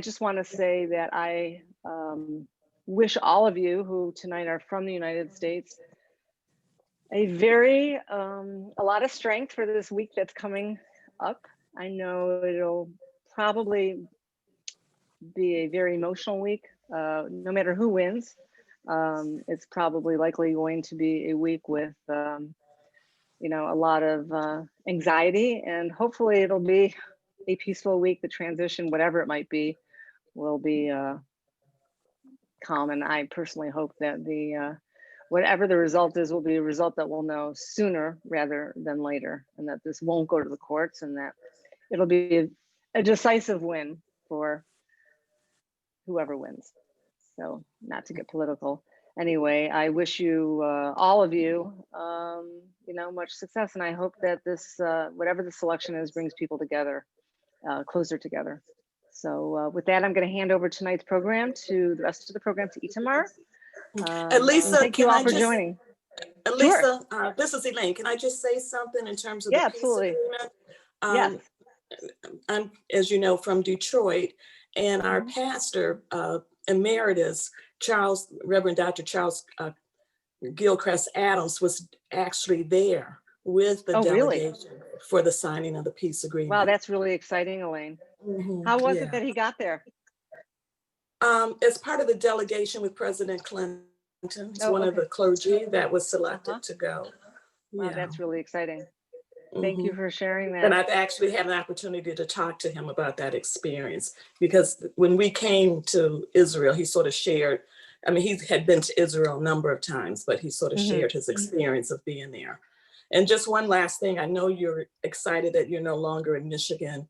just want to say that I wish all of you who tonight are from the United States a lot of strength for this week that's coming up. I know it'll probably be a very emotional week, no matter who wins. It's probably likely going to be a week with, a lot of anxiety, and hopefully it'll be a peaceful week. The transition, whatever it might be, will be calm. And I personally hope that whatever the result is will be a result that we'll know sooner rather than later, and that this won't go to the courts, and that it'll be a decisive win for whoever wins. So, not to get political. Anyway, I wish you, all of you, much success, and I hope that this, whatever the selection is, brings people together, closer together. So with that, I'm going to hand over tonight's program to the rest of the program to Itamar. Lisa, thank you all for joining. Lisa, sure. This is Elaine. Can I just say something in terms of the absolutely. peace agreement? I'm, as you know, from Detroit, and our pastor emeritus, Reverend Dr. Charles Gilchrist Adams, was actually there with the delegation for the signing of the peace agreement. Wow, that's really exciting, Elaine. How was it that he got there? As part of the delegation with President Clinton. He's one of the clergy that was selected to go. Wow, that's really exciting. Thank you for sharing that. And I've actually had an opportunity to talk to him about that experience, because when we came to Israel, he sort of shared, he had been to Israel a number of times, but he sort of shared his experience of being there. And just one last thing, I know you're excited that you're no longer in Michigan.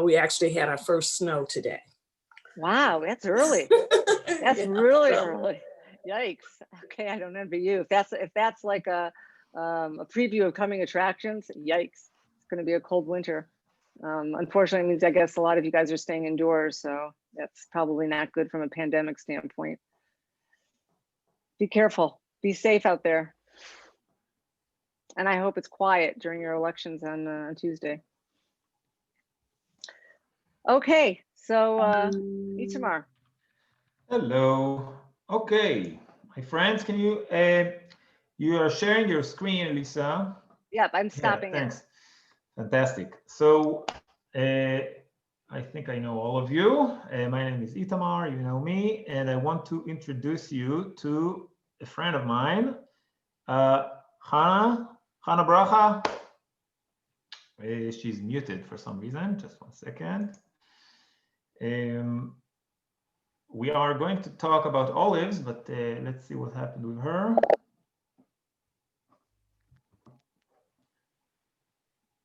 We actually had our first snow today. Wow, that's early. That's really early. Yikes. Okay, I don't envy you. If that's like a preview of coming attractions, yikes. It's going to be a cold winter. Unfortunately, it means I guess a lot of you guys are staying indoors, so that's probably not good from a pandemic standpoint. Be careful. Be safe out there. And I hope it's quiet during your elections on Tuesday. Okay, so Itamar. Hello. Okay, my friends, can you you are sharing your screen, Lisa? Yep, I'm stopping it. Thanks. Fantastic. So I think I know all of you. My name is Itamar, you know me, and I want to introduce you to a friend of mine, Hannah Bracha. She's muted for some reason, just 1 second. We are going to talk about olives, but let's see what happened with her.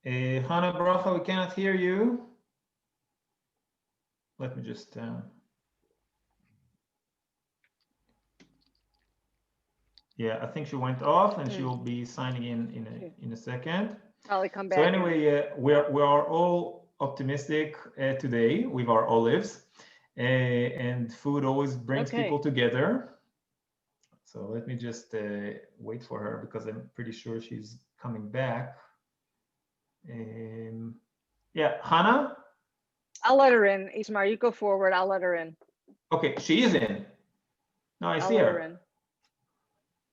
Hannah Bracha, we cannot hear you. Let me just... Yeah, I think she went off, and she will be signing in a second. Probably come back. So anyway, we are all optimistic today with our olives. And food always brings people together. So let me just wait for her, because I'm pretty sure she's coming back. Yeah, Hannah? I'll let her in. Itamar, you go forward. I'll let her in. Okay, she is in. No, I see her.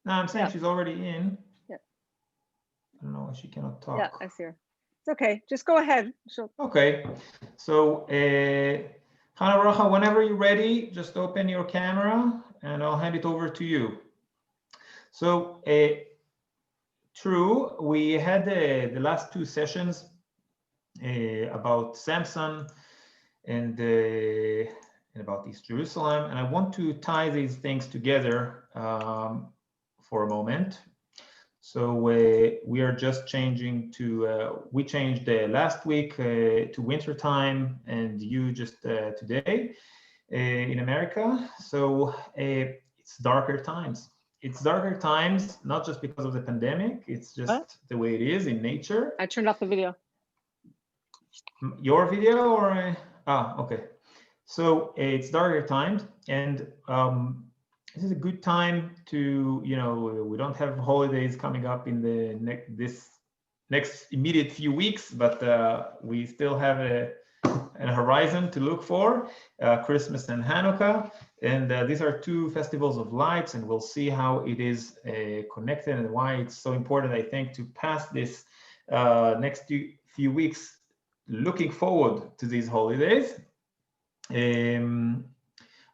No, I'm saying she's already in. Yeah. I don't know why she cannot talk. Yeah, I see her. It's okay. Just go ahead. Okay. So, Hannah Bracha, whenever you're ready, just open your camera and I'll hand it over to you. So, true, we had the last 2 sessions about Samson and about East Jerusalem, and I want to tie these things together for a moment. So we are just changing to, we changed last week to winter time, and you just today in America. So it's darker times. It's darker times, not just because of the pandemic, it's just the way it is in nature. I turned off the video. Your video or? Okay. So it's darker times, and this is a good time to, we don't have holidays coming up in the this next immediate few weeks, but we still have and a horizon to look for, Christmas and Hanukkah. And these are two festivals of lights, and we'll see how it is connected and why it's so important, I think, to pass this next few weeks looking forward to these holidays.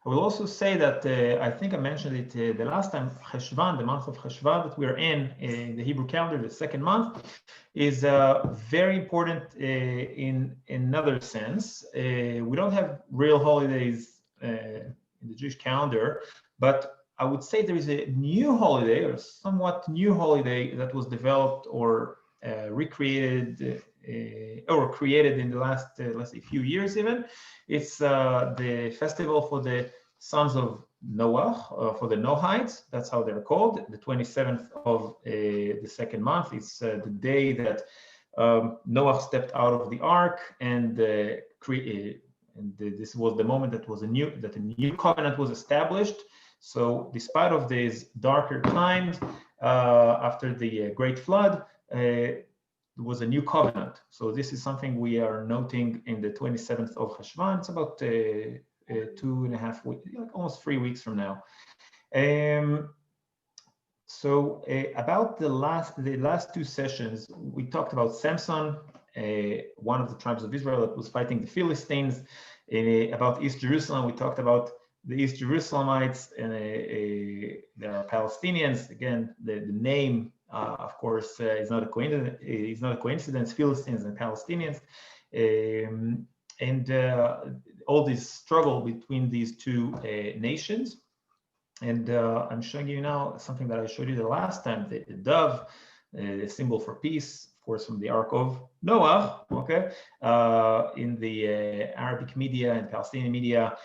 I will also say that I think I mentioned it the last time, Cheshvan, the month of Cheshvan that we're in the Hebrew calendar, the second month, is very important in another sense. We don't have real holidays in the Jewish calendar, but I would say there is a new holiday or somewhat new holiday that was developed or recreated or created in the last, let's say, few years even. It's the festival for the sons of Noah, for the Noahites. That's how they're called. The 27th of the second month is the day that Noah stepped out of the ark, and this was the moment that a new covenant was established. So despite of these darker times after the great flood, there was a new covenant. So this is something we are noting in the 27th of Cheshvan. It's about 2.5 weeks, like almost 3 weeks from now. So about the last two sessions, we talked about Samson, one of the tribes of Israel that was fighting the Philistines. About East Jerusalem, we talked about the East Jerusalemites, and there are Palestinians. Again, the name, of course, is not a coincidence. Philistines and Palestinians, and all this struggle between these two nations. And I'm showing you now something that I showed you the last time: the dove, the symbol for peace, of course, from the Ark of Noah. Okay, in the Arabic media and Palestinian media,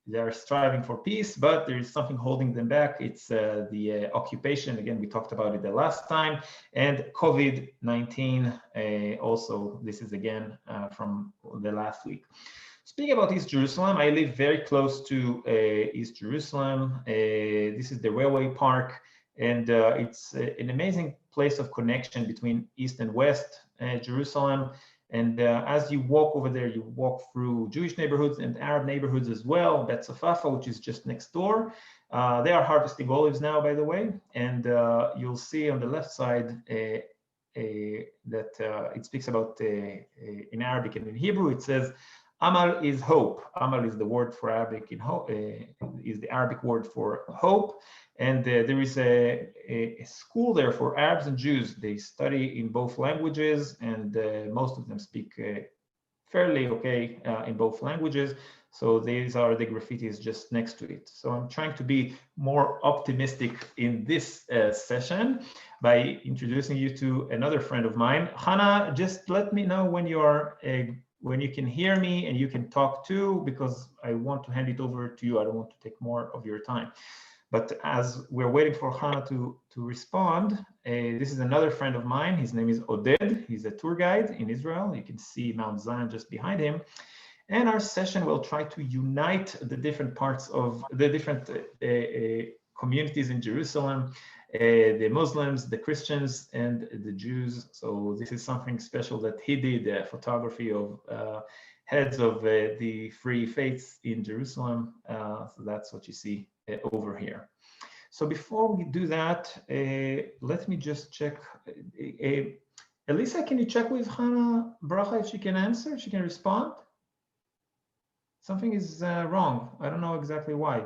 they are striving for peace, but there is something holding them back. It's the occupation. Again, we talked about it the last time, and COVID-19. Also, this is again from the last week. Speaking about East Jerusalem, I live very close to East Jerusalem. This is the railway park, and it's an amazing place of connection between East and West Jerusalem. And as you walk over there, you walk through Jewish neighborhoods and Arab neighborhoods as well. Bet Safafa, which is just next door. They are harvesting olives now, by the way. And you'll see on the left side that it speaks about, in Arabic and in Hebrew, it says, Amal is hope. Amal is the word for Arabic in hope, is the Arabic word for hope. And there is a school there for Arabs and Jews. They study in both languages, and most of them speak fairly okay in both languages. So these are the graffitis just next to it. So I'm trying to be more optimistic in this session by introducing you to another friend of mine. Hannah, just let me know when you are when you can hear me and you can talk too, because I want to hand it over to you. I don't want to take more of your time. But as we're waiting for Hannah to respond, this is another friend of mine. His name is Oded. He's a tour guide in Israel. You can see Mount Zion just behind him. And our session will try to unite the different parts of the different communities in Jerusalem, the Muslims, the Christians, and the Jews. So this is something special that he did, photography of heads of the three faiths in Jerusalem. So that's what you see over here. So before we do that, let me just check. Elisa, can you check with Hannah Bracha if she can answer, if she can respond? Something is wrong. I don't know exactly why.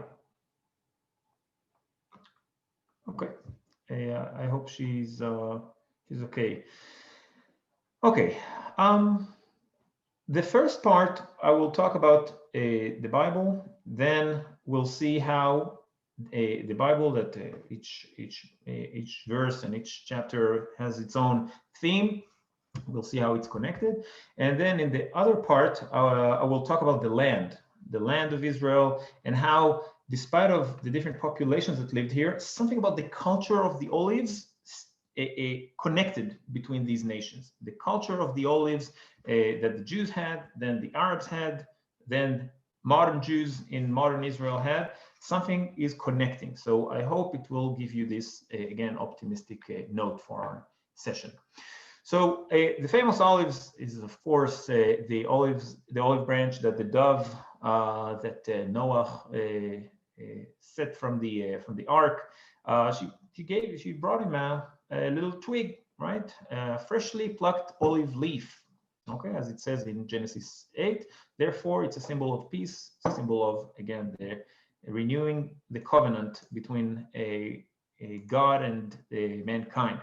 Okay. I hope she's okay. Okay. The first part, I will talk about the Bible. Then we'll see how the Bible, that each verse and each chapter has its own theme. We'll see how it's connected. And then in the other part, I will talk about the land of Israel, and how, despite of the different populations that lived here, something about the culture of the olives connected between these nations. The culture of the olives that the Jews had, then the Arabs had, then modern Jews in modern Israel had, something is connecting. So I hope it will give you this, again, optimistic note for our session. So the famous olives is, of course, the olive branch that the dove that Noah set from the ark. She brought him a little twig, right? Freshly plucked olive leaf. Okay, as it says in Genesis 8. Therefore, it's a symbol of peace. It's a symbol of, again, the renewing the covenant between a God and mankind.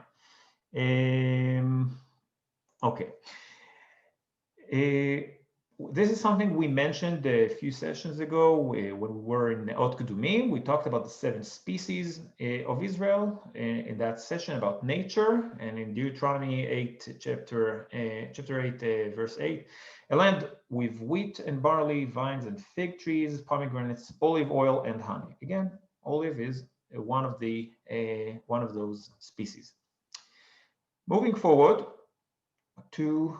Okay. This is something we mentioned a few sessions ago when we were in Ot Kedumim. We talked about the 7 species of Israel in that session about nature, and in Deuteronomy 8, chapter 8, verse 8, a land with wheat and barley, vines and fig trees, pomegranates, olive oil and honey. Again, olive is one of those species. Moving forward to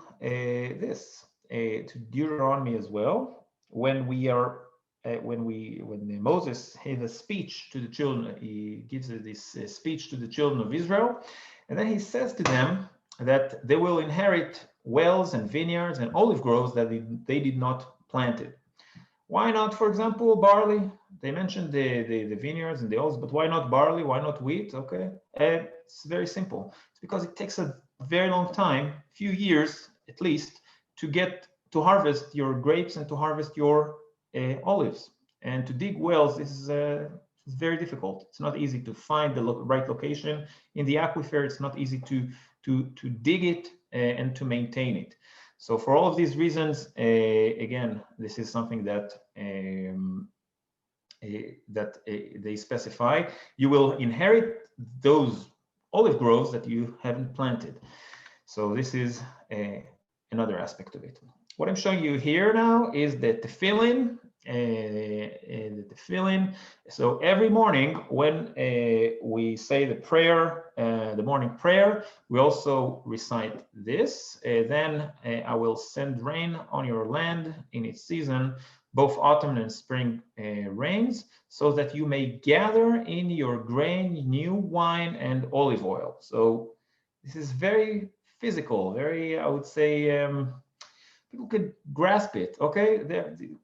to Deuteronomy as well. When Moses has a speech to the children, he gives this speech to the children of Israel, and then he says to them that they will inherit wells and vineyards and olive groves that they did not plant it. Why not, for example, barley? They mentioned the vineyards and the olives, but why not barley? Why not wheat? Okay, it's very simple. It's because it takes a very long time, few years at least, to get to harvest your grapes and to harvest your olives. And to dig wells is very difficult. It's not easy to find the right location in the aquifer. It's not easy to dig it and to maintain it. So for all of these reasons, again, this is something that they specify. You will inherit those olive groves that you haven't planted. So this is another aspect of it. What I'm showing you here now is the tefillin. So every morning when we say the prayer, the morning prayer, we also recite this. Then I will send rain on your land in its season, both autumn and spring rains, so that you may gather in your grain, new wine, and olive oil. So this is very physical, very, I would say, people could grasp it. Okay,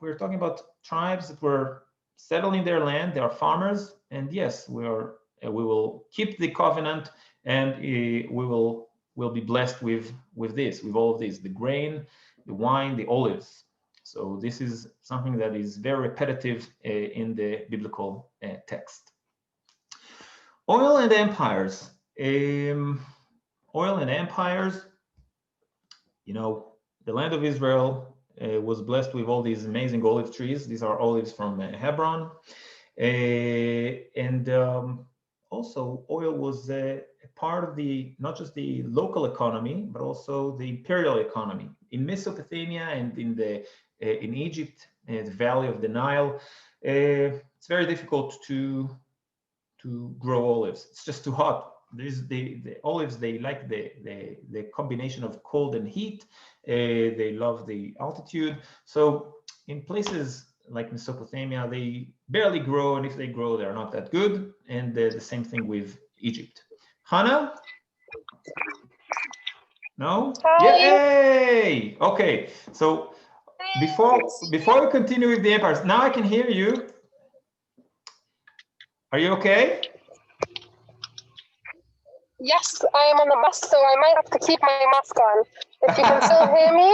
we're talking about tribes that were settled in their land. They are farmers, and yes, we will keep the covenant, and we'll be blessed with all of this: the grain, the wine, the olives. So this is something that is very repetitive in the biblical text. Oil and empires. Oil and empires. You know, the land of Israel was blessed with all these amazing olive trees. These are olives from Hebron. Also oil was a part of not just the local economy, but also the imperial economy. In Mesopotamia and in Egypt, the valley of the Nile, it's very difficult to grow olives. It's just too hot. There's the olives, they like the combination of cold and heat. They love the altitude. So in places like Mesopotamia, they barely grow, and if they grow, they're not that good. And the same thing with Egypt. Hannah? No? Hi. Yay! Okay, so before we continue with the empires, now I can hear you. Are you okay? Yes, I am on the bus, so I might have to keep my mask on. If you can still hear me.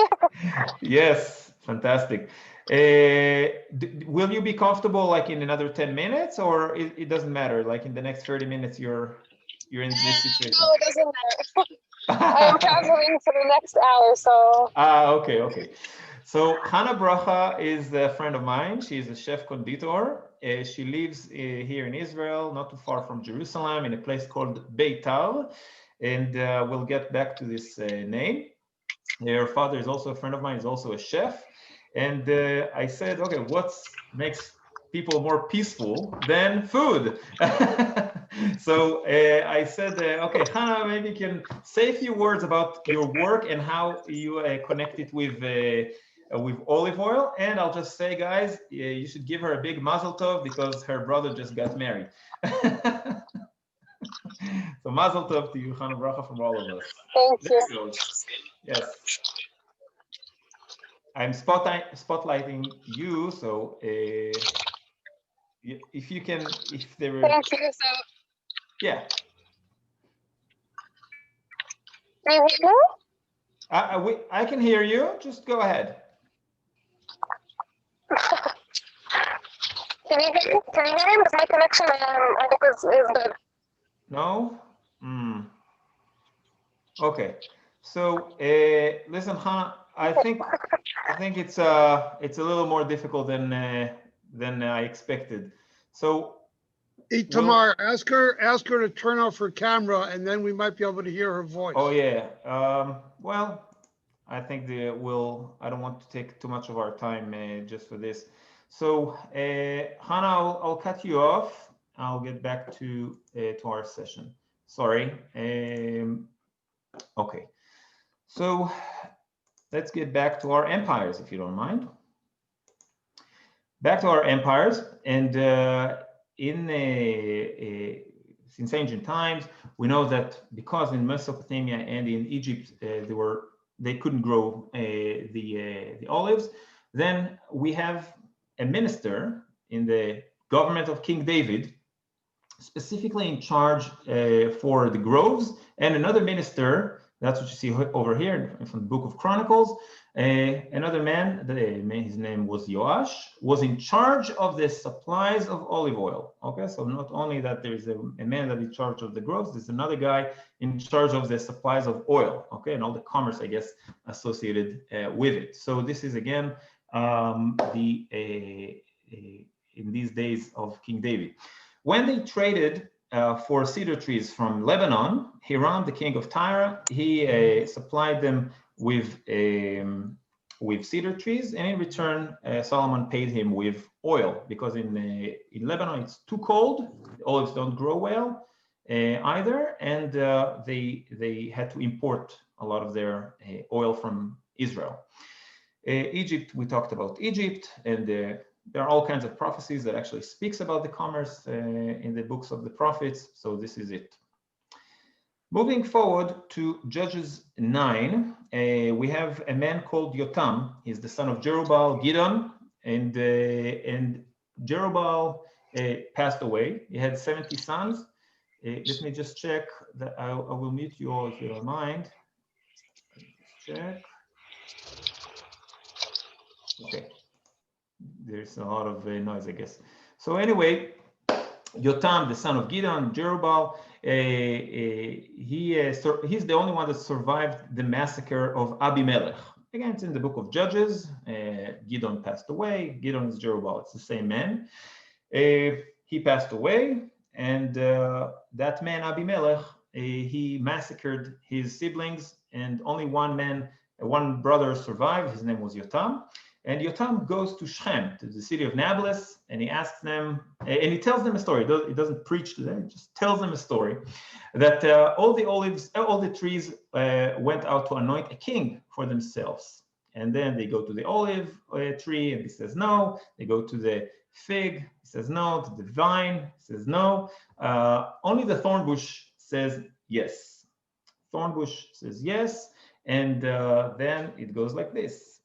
Yes, fantastic. Will you be comfortable like in another 10 minutes, or it doesn't matter? Like in the next 30 minutes, you're in this situation. No, it doesn't matter. I am traveling for the next hour, so. Okay. So Hannah Bracha is a friend of mine. She's a chef conditor. She lives here in Israel, not too far from Jerusalem, in a place called Beitar. And we'll get back to this name. Her father is also a friend of mine, is also a chef. And I said, okay, what makes people more peaceful than food? So I said, okay, Hannah, maybe you can say a few words about your work and how you connect it with olive oil. And I'll just say, guys, you should give her a big mazel tov because her brother just got married. So So mazel tov to you, Chana bracha from all of us. Thank There you. it goes. Yes. I'm spotlighting you, so if you can, if there were, Thank you. So, yeah. can you hear me? I can hear you. Just go ahead. Can you hear me? Can you hear me? Because my connection, I hope is good. No? Okay. So listen, Hannah, I think it's a little more difficult than I expected. So Hey, Tamar, ask her to turn off her camera, and then we might be able to hear her voice. oh yeah. Well, I think I don't want to take too much of our time just for this. So Hannah, I'll cut you off. I'll get back to our session. Sorry. Okay. So let's get back to our empires, if you don't mind. Back to our empires, and since ancient times, we know that because in Mesopotamia and in Egypt they couldn't grow the olives. Then we have a minister in the government of King David, specifically in charge for the groves, and another minister. That's what you see over here from the Book of Chronicles. Another man, his name was Joash, was in charge of the supplies of olive oil. Okay, so not only that there's a man that is in charge of the groves, there's another guy in charge of the supplies of oil. Okay, and all the commerce, I guess, associated with it. So this is again in these days of King David. When they traded for cedar trees from Lebanon, Hiram, the king of Tyre, he supplied them with cedar trees, and in return, Solomon paid him with oil, because in Lebanon it's too cold. The olives don't grow well either, and they had to import a lot of their oil from Israel. Egypt, we talked about Egypt, and there are all kinds of prophecies that actually speaks about the commerce in the books of the prophets. So this is it. Moving forward to Judges 9, we have a man called Yotam. He's the son of Jerubbaal, Gideon, and Jerubbaal passed away. He had 70 sons. Let me just check that. I will mute you all if you don't mind. Just check. Okay. There's a lot of noise, I guess. So anyway, Yotam, the son of Gideon, Jerubbaal, he's the only one that survived the massacre of Abimelech. Again, it's in the book of Judges. Gideon passed away. Gideon is Jerubbaal. It's the same man. He passed away, and that man, Abimelech, he massacred his siblings, and only one brother survived. His name was Yotam. And Yotam goes to Shechem, to the city of Nablus, and he asks them, and he tells them a story. He doesn't preach to them, he just tells them a story that all the trees went out to anoint a king for themselves. And then they go to the olive tree, and he says no. They go to the fig, he says no. To the vine, he says no. Only the thorn bush says yes. Thorn bush says yes, and then it goes like this.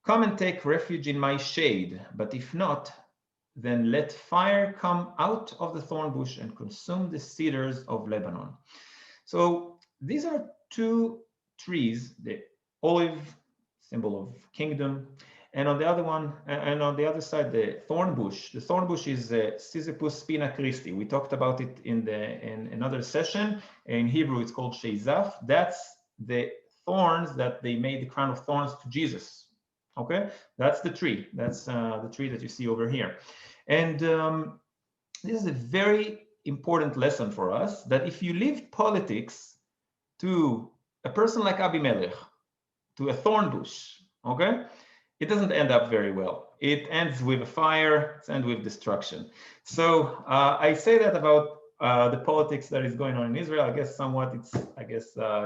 Come and take refuge in my shade, but if not, then let fire come out of the thorn bush and consume the cedars of Lebanon. So these are two trees, the olive, symbol of kingdom, and on the other side, the thorn bush. The thorn bush is Sisyphus spina Christi. We talked about it in another session. In Hebrew, it's called Sheizaf. That's the thorns that they made the crown of thorns to Jesus. Okay, that's the tree. That's the tree that you see over here. And this is a very important lesson for us, that if you leave politics to a person like Abimelech, to a thorn bush, okay, it doesn't end up very well. It ends with a fire, it ends with destruction. So I say that about the politics that is going on in Israel. I guess somewhat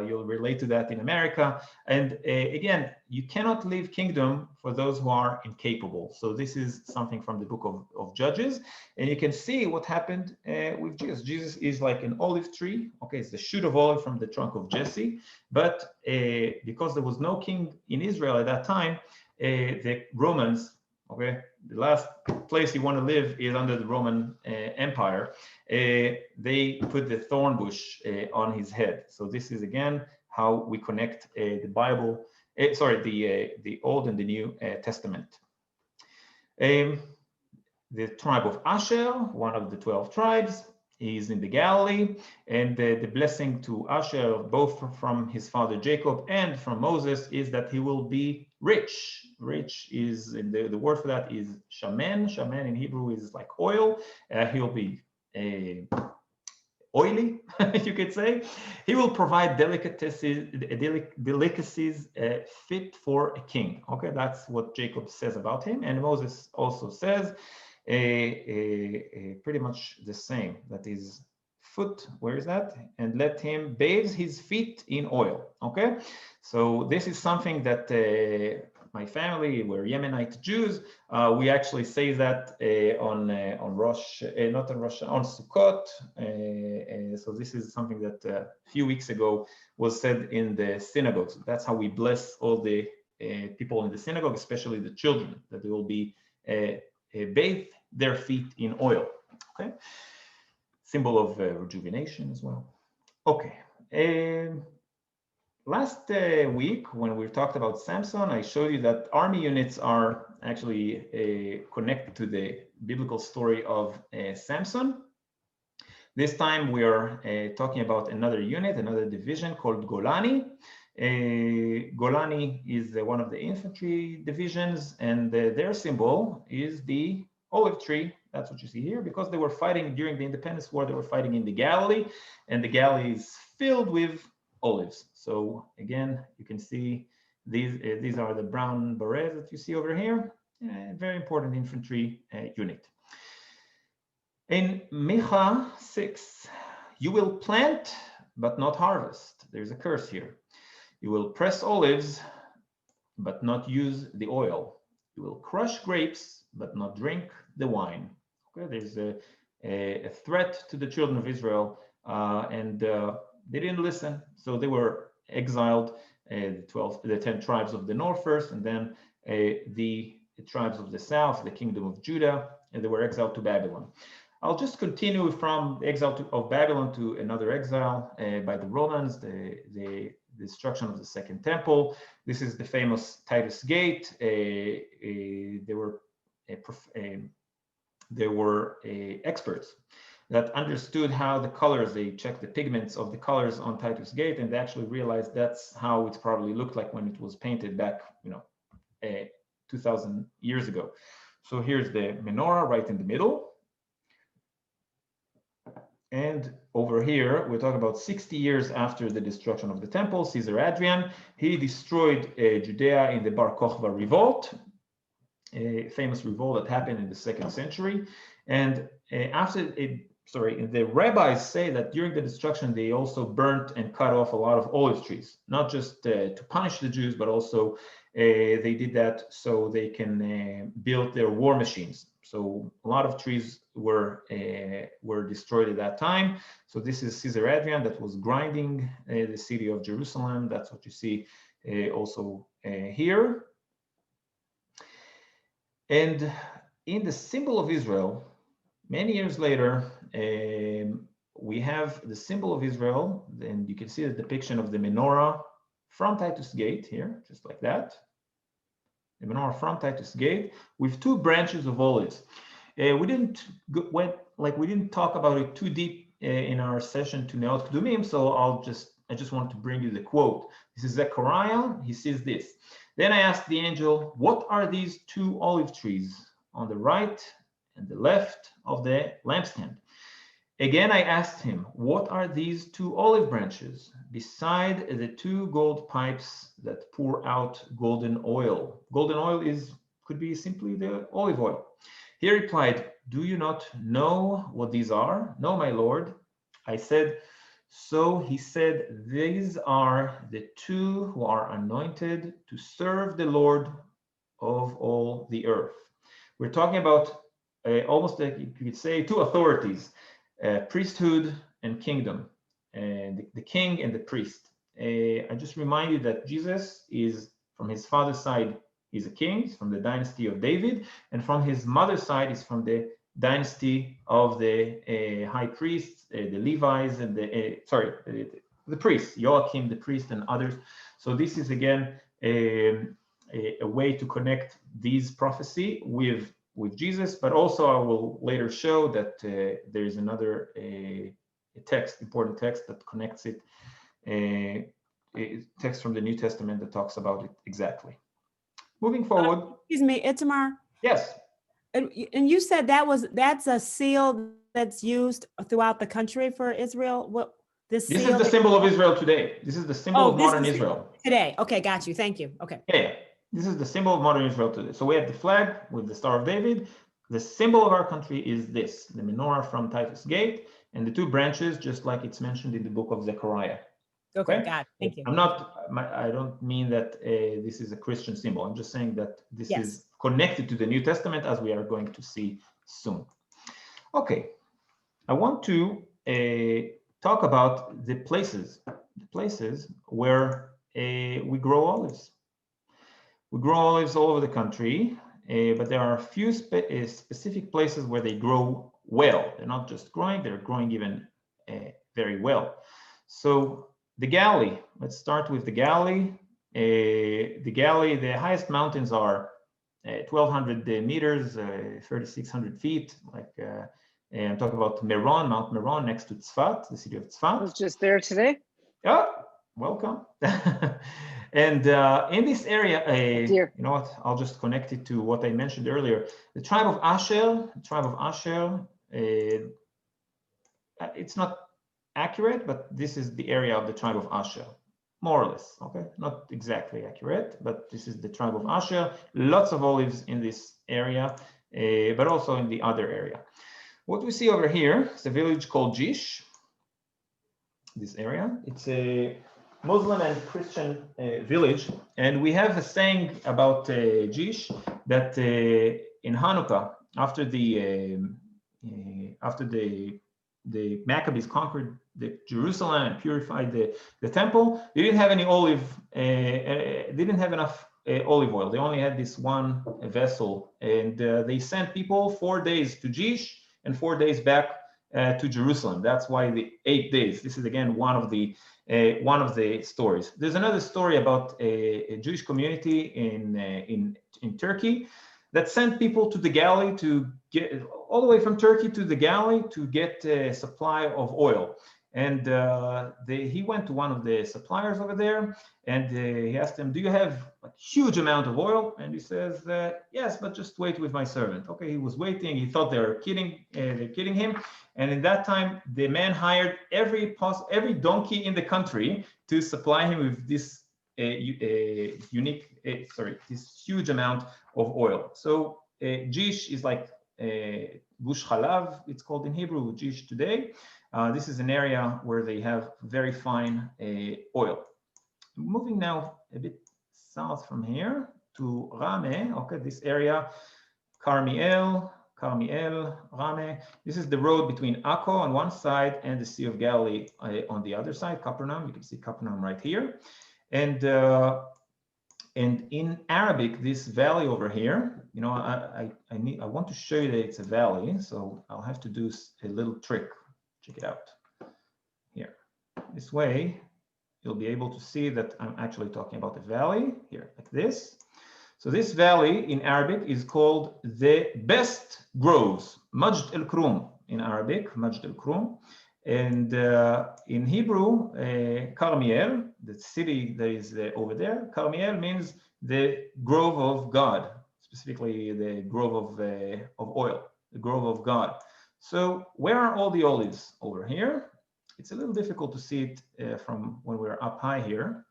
you'll relate to that in America. And again, you cannot leave kingdom for those who are incapable. So this is something from the book of Judges. And you can see what happened with Jesus. Jesus is like an olive tree. Okay, it's the shoot of olive from the trunk of Jesse. But because there was no king in Israel at that time, the Romans, okay, the last place you want to live is under the Roman Empire. They put the thorn bush on his head. So this is again how we connect the Bible, the Old and the New Testament. The tribe of Asher, one of the 12 tribes, is in the Galilee, and the blessing to Asher, both from his father Jacob and from Moses, is that he will be rich. Rich is, the word for that is shaman. Shaman in Hebrew is like oil. He'll be oily, you could say. He will provide delicacies fit for a king. Okay, that's what Jacob says about him, and Moses also says pretty much the same. That is foot, where is that? And let him bathe his feet in oil. Okay, so this is something that my family, we're Yemenite Jews. We actually say that on Rosh, not on Rosh, on Sukkot. So this is something that a few weeks ago was said in the synagogues. That's how we bless all the people in the synagogue, especially the children, that they will be bathe their feet in oil. Okay, symbol of rejuvenation as well. Okay. Last week, when we talked about Samson, I showed you that army units are actually connected to the biblical story of Samson. This time we are talking about another unit, another division called Golani. Golani is one of the infantry divisions, and their symbol is the olive tree. That's what you see here, because they were fighting during the Independence War. They were fighting in the Galilee, and the Galilee is filled with olives. So again, you can see these are the brown berets that you see over here. Very important infantry unit. In Micha 6, you will plant but not harvest. There's a curse here. You will press olives but not use the oil. You will crush grapes but not drink the wine. Okay, there's a threat to the children of Israel, and they didn't listen, so they were exiled. The 10 tribes of the north first, and then the tribes of the south, the kingdom of Judah, and they were exiled to Babylon. I'll just continue from the exile of Babylon to another exile by the Romans, the destruction of the Second Temple. This is the famous Titus Gate. There were experts that understood how the colors, they checked the pigments of the colors on Titus Gate, and they actually realized that's how it probably looked like when it was painted back, 2,000 years ago. So here's the menorah right in the middle. And over here, we're talking about 60 years after the destruction of the temple, Caesar Adrian, he destroyed Judea in the Bar Kokhba revolt, a famous revolt that happened in the 2nd century. And the rabbis say that during the destruction, they also burnt and cut off a lot of olive trees, not just to punish the Jews, but also they did that so they can build their war machines. So a lot of trees were destroyed at that time. So this is Caesar Adrian that was grinding the city of Jerusalem. That's what you see also here. And in the symbol of Israel, many years later, we have the symbol of Israel, and you can see the depiction of the menorah from Titus Gate here, just like that. The menorah from Titus Gate with 2 branches of olives. We didn't talk about it too deep in our session to Neot Kedumim, so I just want to bring you the quote. This is Zechariah. He says this. Then I asked the angel, what are these 2 olive trees on the right and the left of the lampstand? Again, I asked him, what are these 2 olive branches beside the 2 gold pipes that pour out golden oil? Golden oil could be simply the olive oil. He replied, do you not know what these are? No, my lord. I said, so he said, these are the two who are anointed to serve the Lord of all the earth. We're talking about almost like you could say two authorities, priesthood and kingdom, and the king and the priest. I just remind you that Jesus is from his father's side, he's a king, he's from the dynasty of David, and from his mother's side is from the dynasty of the high priests, the Levites, and the priests, Joachim the priest and others. So this is again a way to connect these prophecy with Jesus, but also I will later show that there is another important text that connects it, a text from the New Testament that talks about it exactly. Moving forward. Excuse me, Itamar. Yes. And you said that's a seal that's used throughout the country for Israel. What this is seal the symbol of Israel today. This is the symbol of modern Israel today. Okay, got you. Thank you. Okay. Yeah, this is the symbol of modern Israel today. So we have the flag with the Star of David. The symbol of our country is this, the menorah from Titus Gate, and the two branches, just like it's mentioned in the book of Zechariah. Okay, got it. Thank you. I don't mean that this is a Christian symbol. I'm just saying that this is connected to the New Testament, as we are going to see soon. Okay, I want to talk about the places where we grow olives. We grow olives all over the country, but there are a few specific places where they grow well. They're not just growing, they're growing even very well. So the Galilee, let's start with the Galilee. The highest mountains are 1,200 meters, 3,600 feet. I'm talking about Meron, Mount Meron, next to Tzfat, the city of Tzfat. I was just there today. Oh, welcome. And in this area, you know what? I'll just connect it to what I mentioned earlier. The tribe of Asher, it's not accurate, but this is the area of the tribe of Asher, more or less. Okay, not exactly accurate, but this is the tribe of Asher. Lots of olives in this area, but also in the other area. What we see over here is a village called Jish. This area, it's a Muslim and Christian village, and we have a saying about Jish that in Hanukkah, after the Maccabees conquered Jerusalem and purified the temple, they didn't have any they didn't have enough olive oil. They only had this one vessel, and they sent people 4 days to Jish and 4 days back to Jerusalem. That's why the 8 days. This is again one of the stories. There's another story about a Jewish community in Turkey that sent people to the Galilee to get all the way from Turkey to the Galilee to get a supply of oil. And he went to one of the suppliers over there, and he asked him, "Do you have a huge amount of oil?" And he says, "Yes, but just wait with my servant." Okay, he was waiting. He thought they're kidding him. And in that time, the man hired every donkey in the country to supply him with this this huge amount of oil. So Jish is like Gush Chalav, it's called in Hebrew, Jish today. This is an area where they have very fine oil. Moving now a bit south from here to Rame, okay, this area, Carmiel, Rame. This is the road between Akko on one side and the Sea of Galilee on the other side, Capernaum. You can see Capernaum right here. And in Arabic, this valley over here, you know, I want to show you that it's a valley, so I'll have to do a little trick. Check it out here. This way, you'll be able to see that I'm actually talking about a valley here, like this. So this valley in Arabic is called the best groves, Majd al-Krum in Arabic, Majd al-Krum. And in Hebrew, Carmiel, the city that is over there, Carmiel means the grove of God, specifically the grove of oil, the grove of God. So where are all the olives? Over here. It's a little difficult to see it from when we're up high here.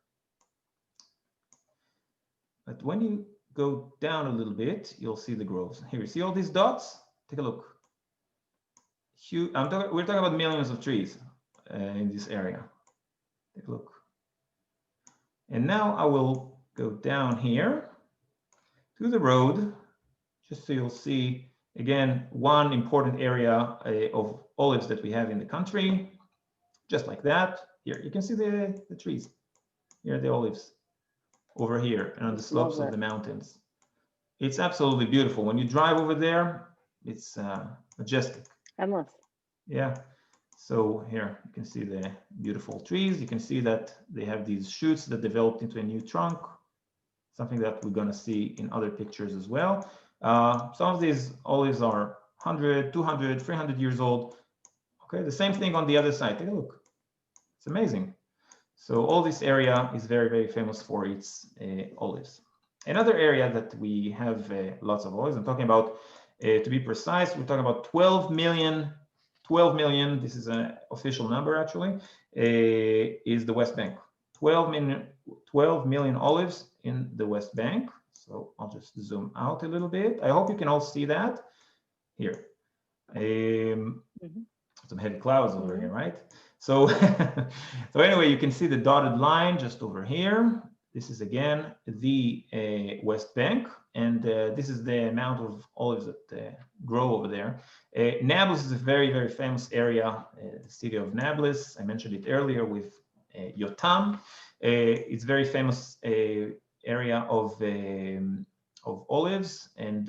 But when you go down a little bit, you'll see the groves. Here, you see all these dots? Take a look. Huge, we're talking about millions of trees in this area. Take a look. And now I will go down here to the road, just so you'll see, again, one important area of olives that we have in the country, just like that. Here, you can see the trees. Here are the olives over here and on the slopes of the mountains. It's absolutely beautiful. When you drive over there, it's majestic. Endless. Yeah. So here you can see the beautiful trees. You can see that they have these shoots that developed into a new trunk, something that we're going to see in other pictures as well. Some of these olives are 100, 200, 300 years old. Okay, the same thing on the other side. Take a look. It's amazing. So all this area is very, very famous for its olives. Another area that we have lots of olives, I'm talking about, to be precise, we're talking about 12 million, this is an official number actually, is the West Bank. 12 million olives in the West Bank. So I'll just zoom out a little bit. I hope you can all see that here. Some heavy clouds over here, right? So, so anyway, you can see the dotted line just over here. This is again the West Bank, and this is the amount of olives that grow over there. Nablus is a very, very famous area, the city of Nablus. I mentioned it earlier with Yotam. It's very famous area of olives, and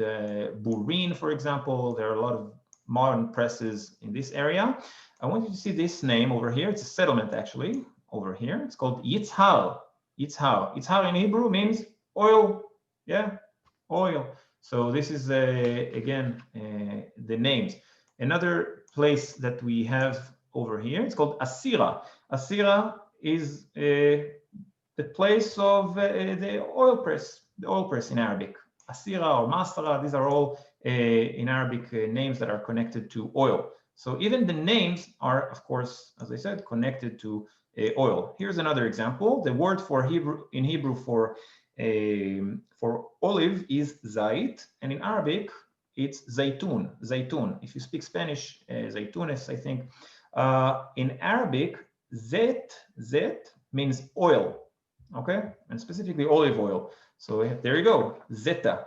Burin, for example. There are a lot of modern presses in this area. I want you to see this name over here. It's a settlement actually over here. It's called Yitzhar. Yitzhar in Hebrew means oil. Yeah, oil. So this is again the names. Another place that we have over here, it's called Asira. Asira is the place of the oil press in Arabic. Asira or Masara, these are all in Arabic names that are connected to oil. So even the names are, of course, as I said, connected to oil. Here's another example. The word for in Hebrew for olive is zait, and in Arabic it's zaytun. Zaytun. If you speak Spanish, zaytunes, I think. In Arabic, zet means oil. Okay, and specifically olive oil. So there you go, zeta.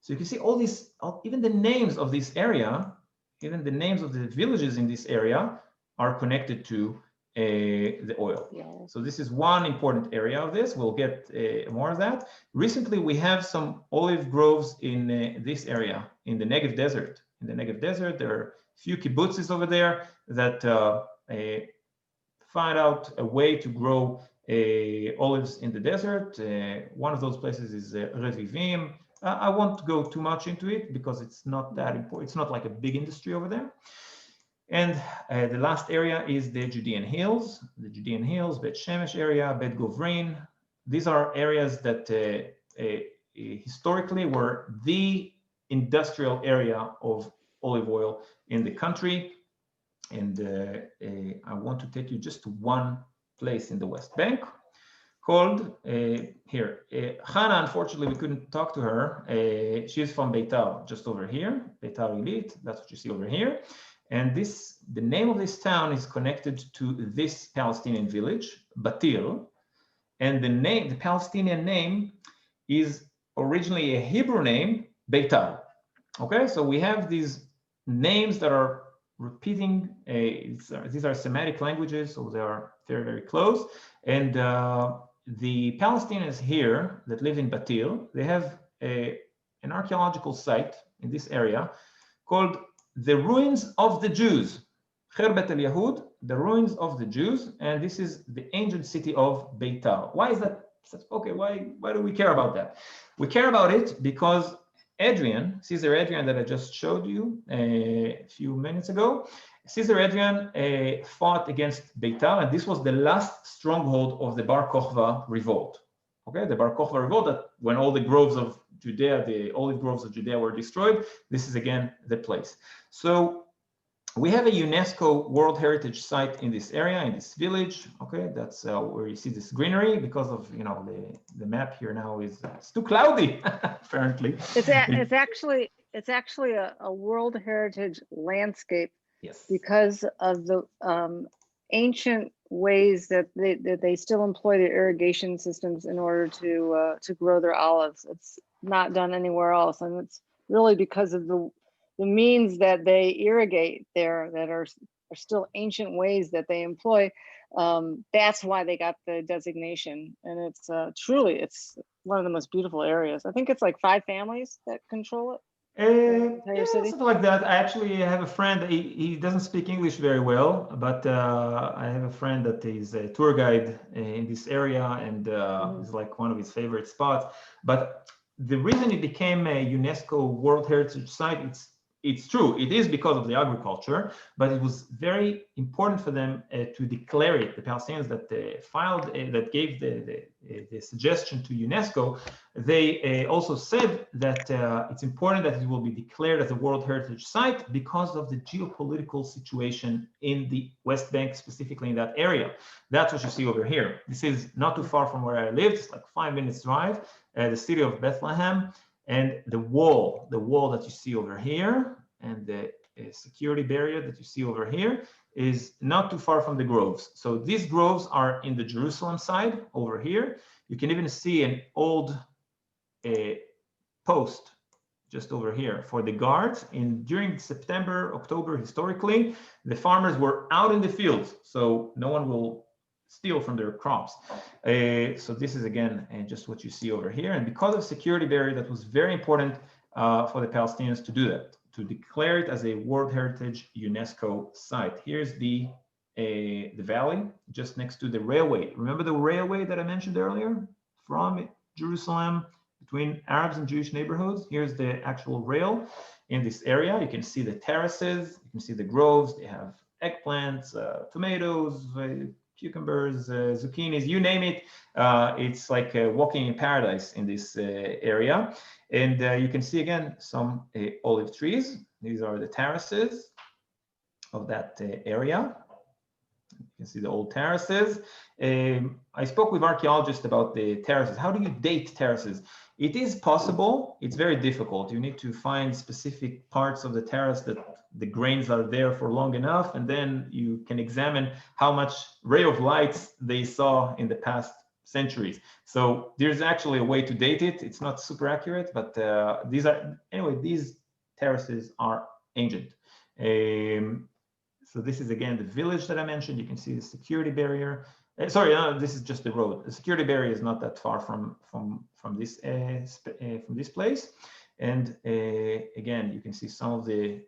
So you can see all these, even the names of this area, even the names of the villages in this area are connected to the oil. Yeah. So this is one important area of this. We'll get more of that. Recently, we have some olive groves in this area, in the Negev Desert. In the Negev Desert, there are a few kibbutzes over there that find out a way to grow olives in the desert. One of those places is Revivim. I won't go too much into it because it's not that important. It's not like a big industry over there. And the last area is the Judean Hills, Bet Shemesh area, Bet Govrin. These are areas that historically were the industrial area of olive oil in the country. And I want to take you just to one place in the West Bank called here. Hannah, unfortunately, we couldn't talk to her. She's from Beitar, just over here, Beitar Illit. That's what you see over here. And the name of this town is connected to this Palestinian village, Batir. And the Palestinian name is originally a Hebrew name, Beitar. Okay, so we have these names that are repeating. These are Semitic languages, so they are very, very close. And the Palestinians here that live in Batir, they have an archaeological site in this area called the Ruins of the Jews, Kherbet al-Yahud, the Ruins of the Jews, and this is the ancient city of Beitar. Why is that? Okay, why do we care about that? We care about it because Caesar Adrian that I just showed you a few minutes ago, Caesar Adrian fought against Beitar, and this was the last stronghold of the Bar Kokhba revolt. Okay, the Bar Kokhba revolt, that when all the groves of Judea, the olive groves of Judea were destroyed, this is again the place. So we have a UNESCO World Heritage Site in this area, in this village. Okay, that's where you see this greenery. Because of the map here now is it's too cloudy apparently. It's actually a World Heritage landscape Yes. because of the ancient ways that they still employ the irrigation systems in order to grow their olives. It's not done anywhere else, and it's really because of the means that they irrigate there that are still ancient ways that they employ. That's why they got the designation, and it's truly it's one of the most beautiful areas. I think it's like 5 families that control it. Yeah, city? something like that. I actually have a friend. He doesn't speak English very well, but I have a friend that is a tour guide in this area, and it's like one of his favorite spots. But the reason it became a UNESCO World Heritage Site, it's true. It is because of the agriculture, but it was very important for them to declare it. The Palestinians that filed, that gave the suggestion to UNESCO, they also said that it's important that it will be declared as a World Heritage Site because of the geopolitical situation in the West Bank, specifically in that area. That's what you see over here. This is not too far from where I live. It's like 5 minutes drive. The city of Bethlehem. And the wall that you see over here and the security barrier that you see over here is not too far from the groves. So these groves are in the Jerusalem side over here. You can even see an old post just over here for the guards. And during September, October, historically, the farmers were out in the fields, so no one will steal from their crops. So this is again just what you see over here. And because of security barrier, that was very important for the Palestinians to do that, to declare it as a World Heritage UNESCO site. Here's the valley just next to the railway. Remember the railway that I mentioned earlier from Jerusalem between Arabs and Jewish neighborhoods? Here's the actual rail in this area. You can see the terraces, you can see the groves. They have eggplants, tomatoes, cucumbers, zucchinis, you name it. It's like walking in paradise in this area. And you can see again some olive trees. These are the terraces of that area. You can see the old terraces. I spoke with archaeologists about the terraces. How do you date terraces? It is possible. It's very difficult. You need to find specific parts of the terrace that the grains are there for long enough, and then you can examine how much ray of lights they saw in the past centuries. So there's actually a way to date it. It's not super accurate, but these terraces are ancient. So this is again the village that I mentioned. You can see the security barrier. This is just the road. The security barrier is not that far from this place. And again, you can see some of the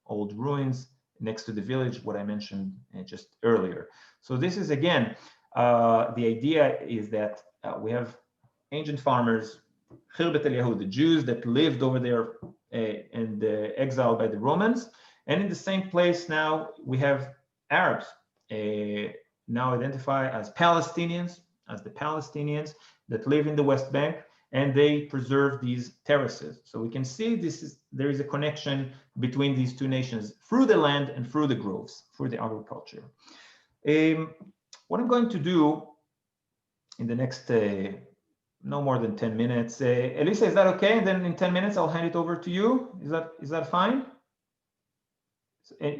old ruins next to the village, what I mentioned just earlier. So this is again, the idea is that we have ancient farmers, Khirbet el-Yahud, the Jews that lived over there and exiled by the Romans. And in the same place now, we have Arabs, now identify as Palestinians, as the Palestinians that live in the West Bank, and they preserve these terraces. So we can see there is a connection between these two nations through the land and through the groves, through the agriculture. What I'm going to do in the next no more than 10 minutes, Elisa, is that okay? And then in 10 minutes, I'll hand it over to you. Is that fine?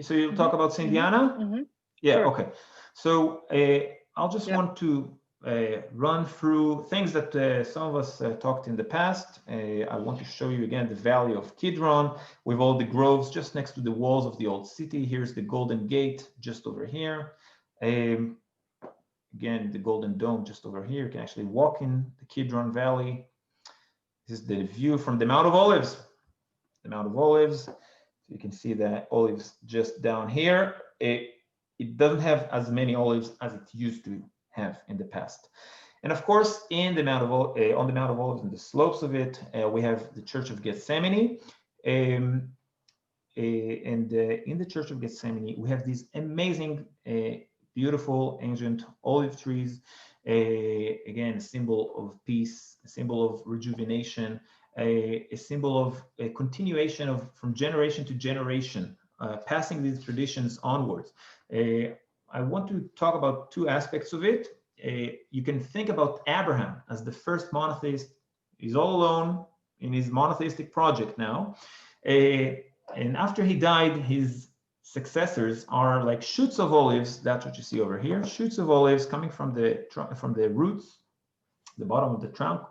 So you'll talk about Sindyanna? Yeah, sure. Okay. So I'll just want to run through things that some of us talked in the past. I want to show you again the valley of Kidron with all the groves just next to the walls of the old city. Here's the Golden Gate just over here. Again, the Golden Dome just over here. You can actually walk in the Kidron Valley. This is the view from the Mount of Olives. The Mount of Olives. You can see the olives just down here. It doesn't have as many olives as it used to have in the past. And of course, on the Mount of Olives and the slopes of it, we have the Church of Gethsemane. And in the Church of Gethsemane, we have these amazing, beautiful ancient olive trees. Again, a symbol of peace, a symbol of rejuvenation, a symbol of a continuation from generation to generation passing these traditions onwards. I want to talk about two aspects of it. You can think about Abraham as the first monotheist. He's all alone in his monotheistic project now. And after he died, his successors are like shoots of olives. That's what you see over here. Shoots of olives coming from the roots, the bottom of the trunk,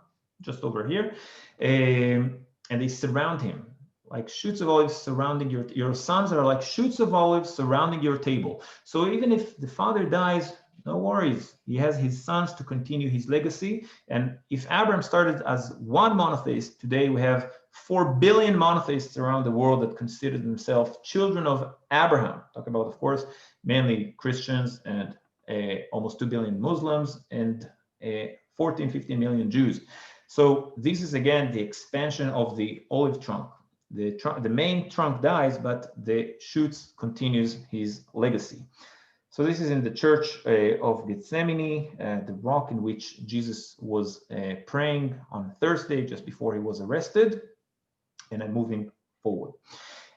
just over here. And they surround him like shoots of olives surrounding your sons are like shoots of olives surrounding your table. So even if the father dies, no worries. He has his sons to continue his legacy. And if Abraham started as one monotheist, today we have 4 billion monotheists around the world that consider themselves children of Abraham. Talk about, of course, mainly Christians and almost 2 billion Muslims and 14, 15 million Jews. So this is again the expansion of the olive trunk. The main trunk dies, but the shoots continues his legacy. So this is in the church of Gethsemane, the rock in which Jesus was praying on Thursday, just before he was arrested. And I'm moving forward.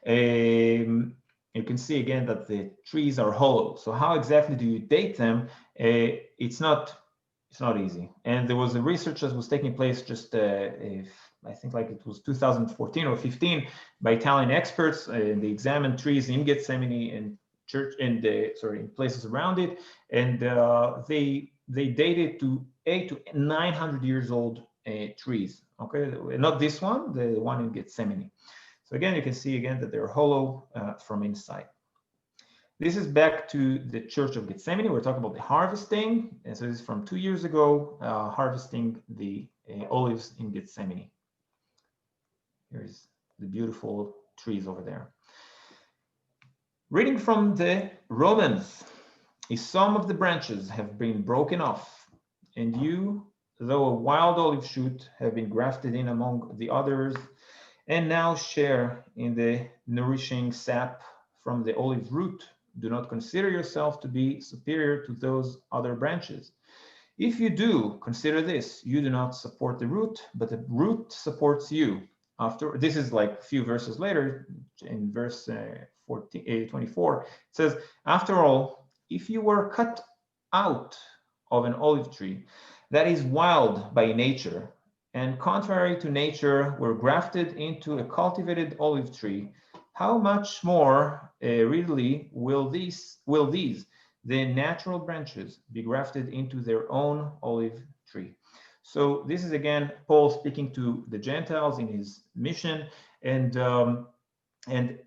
You can see again that the trees are hollow. So how exactly do you date them? It's not easy. And there was a research that was taking place just I think like it was 2014 or 15 by Italian experts. They examined trees in Gethsemane and church and in places around it, and they dated to 800 to 900 years old trees. Okay, not this one, the one in Gethsemane. So again, you can see again that they're hollow from inside. This is back to the Church of Gethsemane. We're talking about the harvesting, and so this is from 2 years ago, harvesting the olives in Gethsemane. Here's the beautiful trees over there. Reading from the Romans, if some of the branches have been broken off, and you, though a wild olive shoot, have been grafted in among the others, and now share in the nourishing sap from the olive root, do not consider yourself to be superior to those other branches. If you do, consider this: you do not support the root, but the root supports you. After this is like a few verses later, in verse 24, it says, after all, if you were cut out of an olive tree that is wild by nature, and contrary to nature were grafted into a cultivated olive tree, how much more readily will these, the natural branches, be grafted into their own olive tree? So this is again Paul speaking to the Gentiles in his mission, and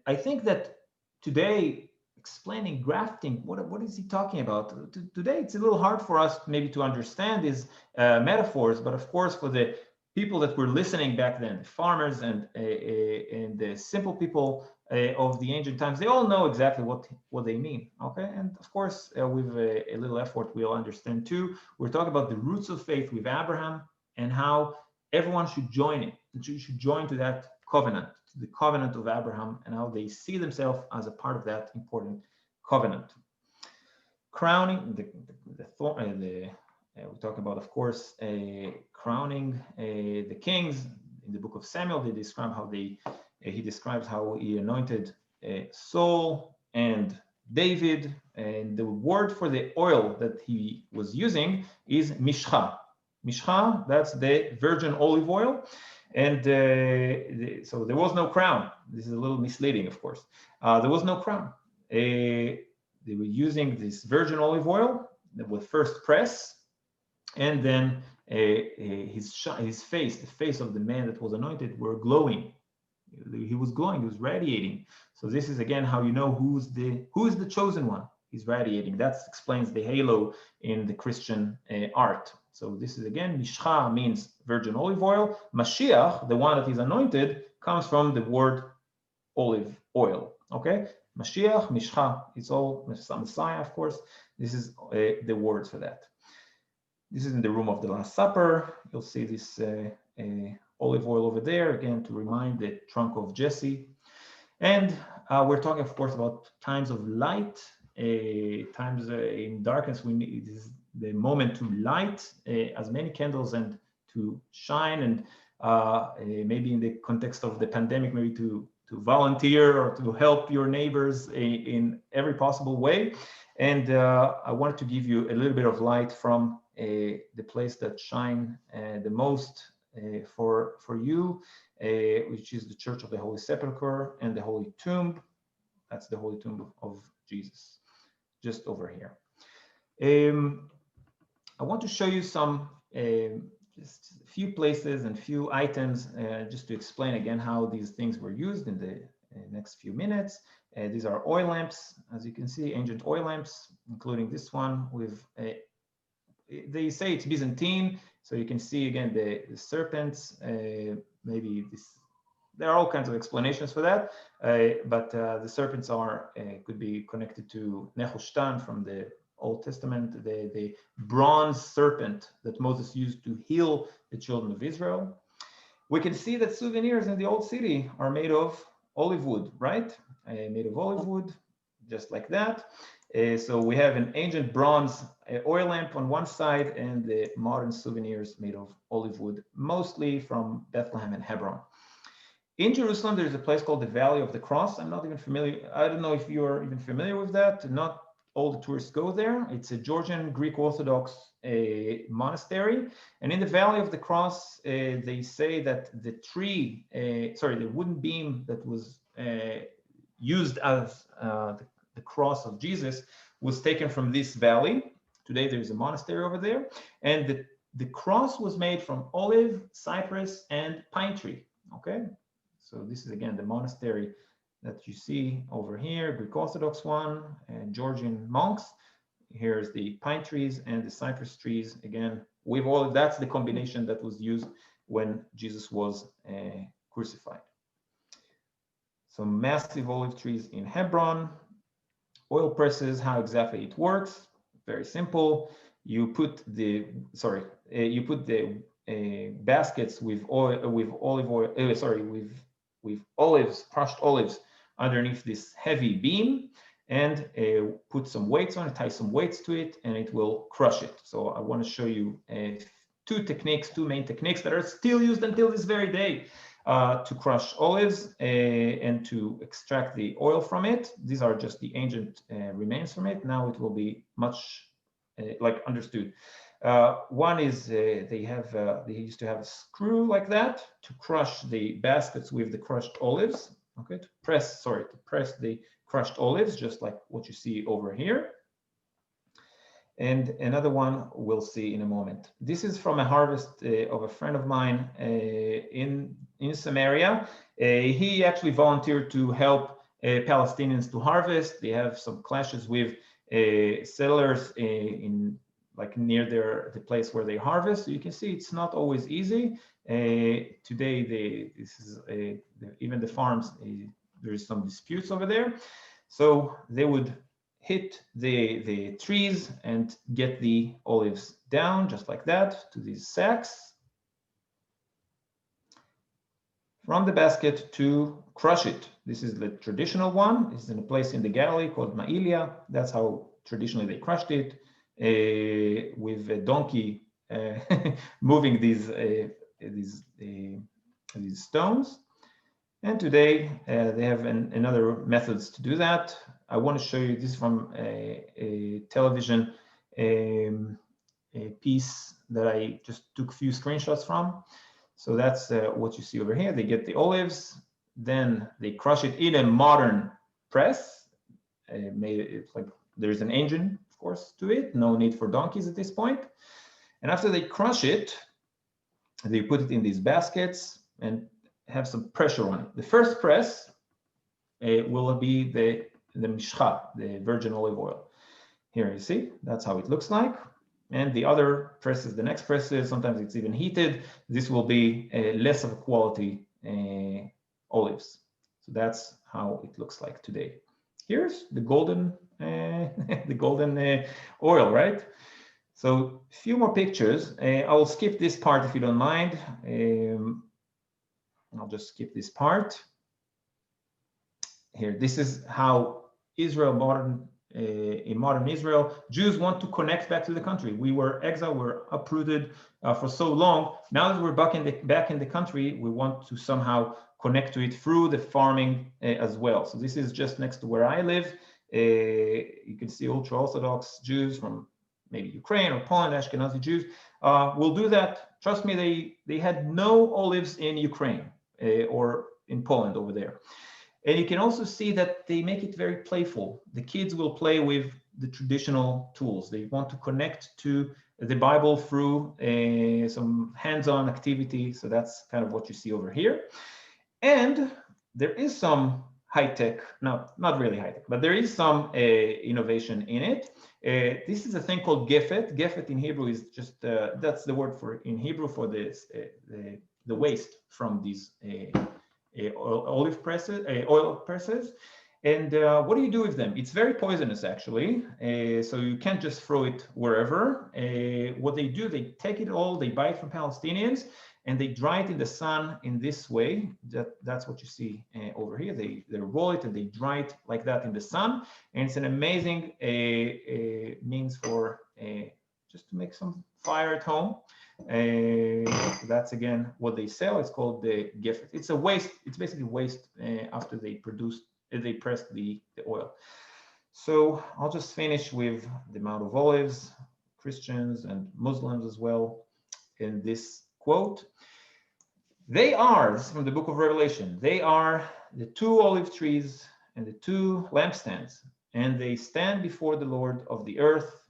I think that today explaining grafting, what is he talking about? Today it's a little hard for us maybe to understand these metaphors, but of course for the people that were listening back then, farmers and the simple people of the ancient times, they all know exactly what they mean. Okay, and of course with a little effort we'll understand too. We're talking about the roots of faith with Abraham and how everyone should join it. You should join to that covenant, to the covenant of Abraham, and how they see themselves as a part of that important covenant. Crowning we talk about, of course, crowning the kings. In the book of Samuel, they describe how he describes how he anointed Saul and David, and the word for the oil that he was using is mishcha. Mishcha, that's the virgin olive oil, and so there was no crown. This is a little misleading, of course. There was no crown. They were using this virgin olive oil that was first pressed, and then his face, the face of the man that was anointed, were glowing. He was glowing, he was radiating. So this is again how you know who is the chosen one. He's radiating. That explains the halo in the Christian art. So this is again, mishcha means virgin olive oil. Mashiach, the one that is anointed, comes from the word olive oil. Okay, Mashiach, mishcha, it's all Messiah, of course. This is the words for that. This is in the room of the Last Supper. You'll see this olive oil over there, again, to remind the trunk of Jesse. And we're talking, of course, about times of light, times in darkness. We need, this is the moment to light as many candles and to shine, and maybe in the context of the pandemic, maybe to volunteer or to help your neighbors in every possible way. And I wanted to give you a little bit of light from the place that shine the most for you, which is the Church of the Holy Sepulchre and the Holy Tomb. That's the Holy Tomb of Jesus, just over here. I want to show you some just a few places and few items just to explain again how these things were used in the next few minutes. These are oil lamps, as you can see, ancient oil lamps, including this one with they say it's Byzantine, so you can see again the serpents. Maybe this. There are all kinds of explanations for that, but the serpents are could be connected to Nehushtan from the Old Testament, the bronze serpent that Moses used to heal the children of Israel. We can see that souvenirs in the old city are made of olive wood, right? Made of olive wood, just like that. So we have an ancient bronze oil lamp on one side and the modern souvenirs made of olive wood, mostly from Bethlehem and Hebron. In Jerusalem, there's a place called the Valley of the Cross. I'm not even familiar. I don't know if you're even familiar with that. Not all the tourists go there. It's a Georgian Greek Orthodox monastery. And in the Valley of the Cross, they say that the tree, the wooden beam that was used as the cross of Jesus was taken from this valley. Today, there's a monastery over there. And the cross was made from olive, cypress, and pine tree, okay? So this is, again, the monastery that you see over here, Greek Orthodox one, and Georgian monks. Here's the pine trees and the cypress trees. Again, with all that's the combination that was used when Jesus was crucified. Some massive olive trees in Hebron. Oil presses, how exactly it works? Very simple. You put the baskets with oil, with olives, crushed olives, underneath this heavy beam, and put some weights on it, tie some weights to it, and it will crush it. So I want to show you two main techniques that are still used until this very day to crush olives and to extract the oil from it. These are just the ancient remains from it. Now it will be much understood. One is they used to have a screw like that to crush the baskets with the crushed olives. Okay, to press the crushed olives, just like what you see over here. And another one we'll see in a moment. This is from a harvest of a friend of mine in Samaria. He actually volunteered to help Palestinians to harvest. They have some clashes with settlers near the place where they harvest. So you can see it's not always easy. Today, even the farms, there is some disputes over there. So they would hit the trees and get the olives down just like that to these sacks from the basket to crush it. This is the traditional one. This is in a place in the Galilee called Ma'ilia. That's how traditionally they crushed it, with a donkey moving these stones. And today they have another methods to do that. I want to show you this from a television a piece that I just took a few screenshots from. So that's what you see over here. They get the olives, then they crush it in a modern press. It's like there's an engine, of course, to it. No need for donkeys at this point. And after they crush it, they put it in these baskets and have some pressure on it. The first press will be the mishcha, the virgin olive oil. Here you see, that's how it looks like. And the other presses, the next presses, sometimes it's even heated. This will be less of a quality olives. So that's how it looks like today. Here's the golden, oil, right? So a few more pictures. I will skip this part if you don't mind. I'll just skip this part. Here, this is how Israel, in modern Israel, Jews want to connect back to the country. We were exiled, we're uprooted for so long. Now that we're back in the country, we want to somehow connect to it through the farming as well. So this is just next to where I live. You can see ultra-Orthodox Jews from maybe Ukraine or Poland, Ashkenazi Jews will do that. Trust me, they had no olives in Ukraine or in Poland over there. And you can also see that they make it very playful. The kids will play with the traditional tools. They want to connect to the Bible through some hands-on activity. So that's kind of what you see over here. And there is some high-tech, no, not really high-tech, but there is some innovation in it. This is a thing called Gefet. Gefet in Hebrew is just, that's the word for in Hebrew for this, the waste from these oil presses. And what do you do with them? It's very poisonous, actually. So you can't just throw it wherever. What they do, they take it all, they buy it from Palestinians, and they dry it in the sun in this way. That's what you see over here. They roll it and they dry it like that in the sun. And it's an amazing means for just to make some fire at home. That's again what they sell. It's called the Gefet. It's a waste. It's basically waste after they pressed the oil. So I'll just finish with the Mount of Olives, Christians and Muslims as well, in this quote. They are, this is from the book of Revelation, they are the two olive trees and the two lampstands, and they stand before the Lord of the earth.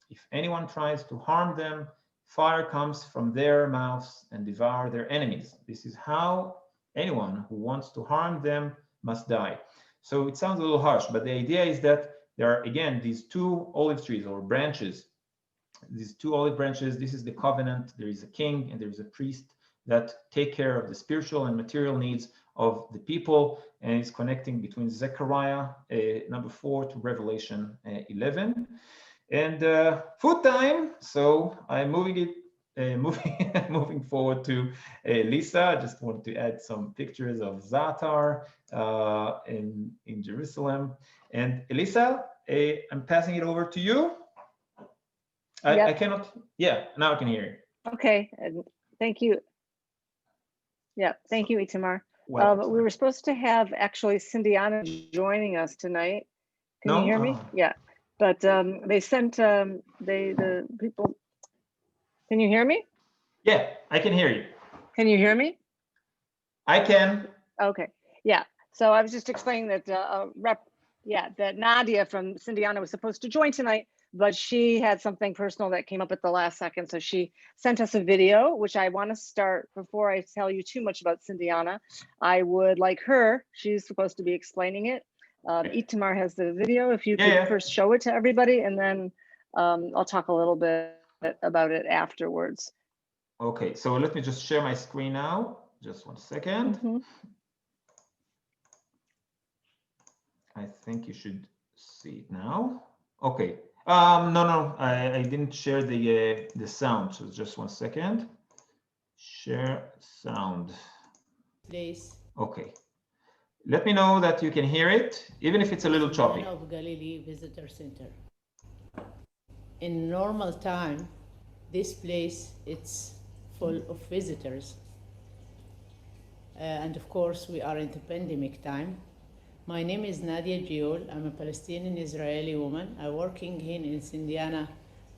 If anyone tries to harm them, fire comes from their mouths and devour their enemies. This is how anyone who wants to harm them must die. So it sounds a little harsh, but the idea is that there are, again, these two olive trees or branches. These two olive branches, this is the covenant. There is a king and there is a priest that take care of the spiritual and material needs of the people, and it's connecting between Zechariah number 4 to Revelation 11. And food time. So I'm moving forward to Lisa. I just wanted to add some pictures of Zatar in Jerusalem. And Elisa, I'm passing it over to you. I cannot. Yeah, now I can hear you. Okay, thank you. Yeah, thank you, Itamar. Well, we were supposed to have actually Sindyanna joining us tonight. Can you hear me? Yeah, but they sent the people. Can you hear me? Yeah, I can hear you. Can you hear me? I can. Okay. Yeah. So I was just explaining that that Nadia from Sindyanna was supposed to join tonight, but she had something personal that came up at the last second. So she sent us a video, which I want to start before I tell you too much about Sindyanna. I would like her, she's supposed to be explaining it. Itamar has the video. If you could first show it to everybody, and then I'll talk a little bit about it afterwards. Okay, so let me just share my screen now. Just 1 second. Mm-hmm. I think you should see it now. Okay. No, I didn't share the sound. So just 1 second. Share sound. Please. Okay. Let me know that you can hear it, even if it's a little choppy. Of Galilee Visitor Center. In normal time, this place it's full of visitors, and of course we are in the pandemic time. My name is Nadia Giol. I'm a Palestinian Israeli woman. I'm working here in Sindyanna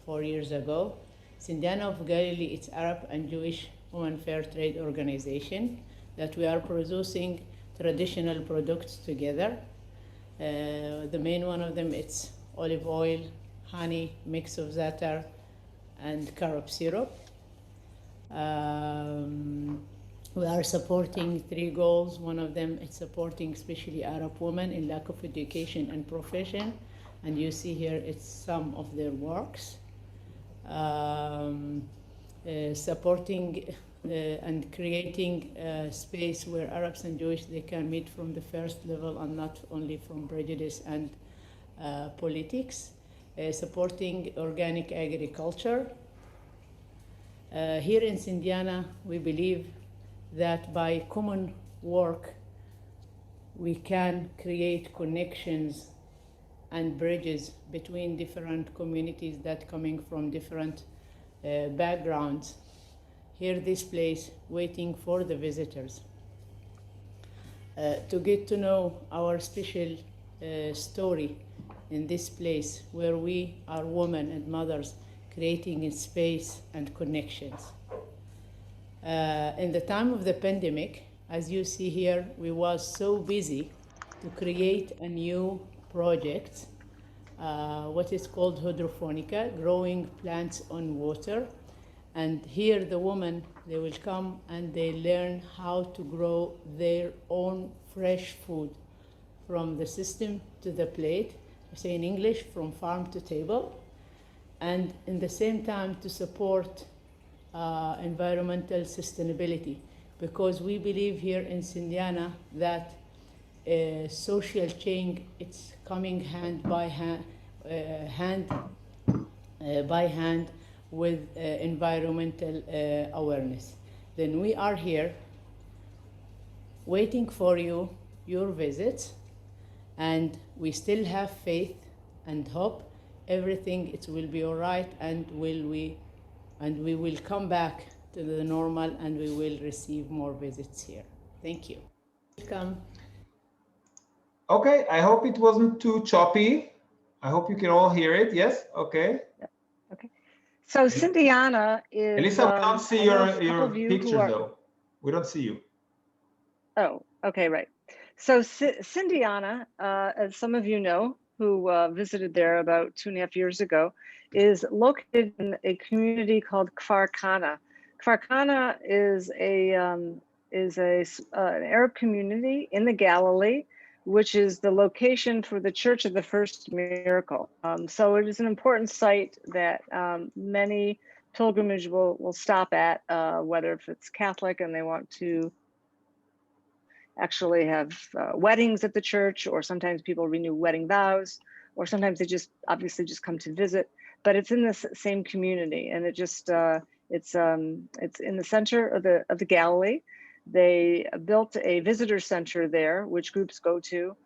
4 years ago. Sindyanna of Galilee, it's Arab and Jewish women fair trade organization that we are producing traditional products together. The main one of them, it's olive oil, honey, mix of za'atar, and carob syrup. We are supporting 3 goals. One of them is supporting especially Arab women in lack of education and profession. And you see here, it's some of their works. Supporting and creating a space where Arabs and Jewish, they can meet from the first level and not only from prejudice and politics. Supporting organic agriculture. Here in Sindyanna, we believe that by common work, we can create connections and bridges between different communities that coming from different backgrounds. Here, this place, waiting for the visitors. to get to know our special story in this place where we are women and mothers creating a space and connections. In the time of the pandemic, as you see here, we was so busy to create a new project, what is called hydroponica, growing plants on water. And here the women, they will come and they learn how to grow their own fresh food from the system to the plate, I say in English, from farm to table, and in the same time to support environmental sustainability, because we believe here in Sindyanna that social change, it's coming hand by hand with environmental awareness. Then we are here waiting for you, your visit, and we still have faith and hope everything it will be all right, and we will come back to the normal, and we will receive more visits here. Thank you. Welcome. Okay, I hope it wasn't too choppy. I hope you can all hear it. Yes, okay. Okay. So Sindyanna is. Elisa, we don't see your picture are, though. We don't see you. Oh, okay, right. So Sindyanna, as some of you know, who visited there about 2.5 years ago, is located in a community called Kfar Kana. Kfar Kana is an Arab community in the Galilee, which is the location for the Church of the First Miracle. So it is an important site that many pilgrimage will stop at, whether if it's Catholic and they want to actually have weddings at the church, or sometimes people renew wedding vows, or sometimes they just obviously just come to visit. But it's in this same community, and it just it's in the center of the Galilee. They built a visitor center there, which groups go to.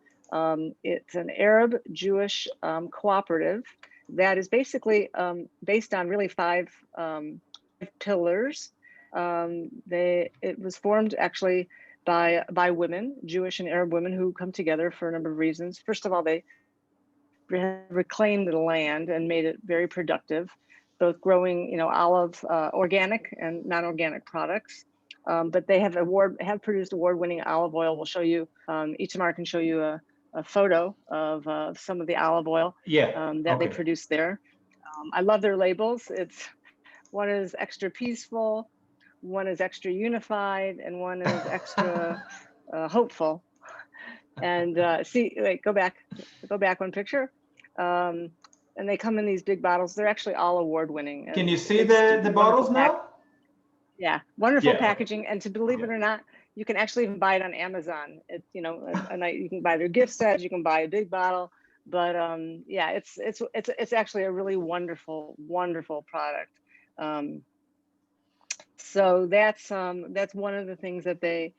It's an Arab Jewish cooperative that is basically based on really five pillars. It was formed actually by women, Jewish and Arab women, who come together for a number of reasons. First of all, they reclaimed the land and made it very productive, both growing, olive, organic and non-organic products. But they have produced award-winning olive oil. We'll show you, Itamar can show you a photo of some of the olive oil that they produce there. I love their labels. One is extra peaceful, one is extra unified, and one is extra hopeful. And go back one picture. And they come in these big bottles. They're actually all award winning. Can you see the bottles now? Yeah, wonderful packaging. And to believe it or not, you can actually even buy it on Amazon. You can buy their gift set, you can buy a big bottle. But yeah, it's actually a really wonderful product. So that's one of the things that they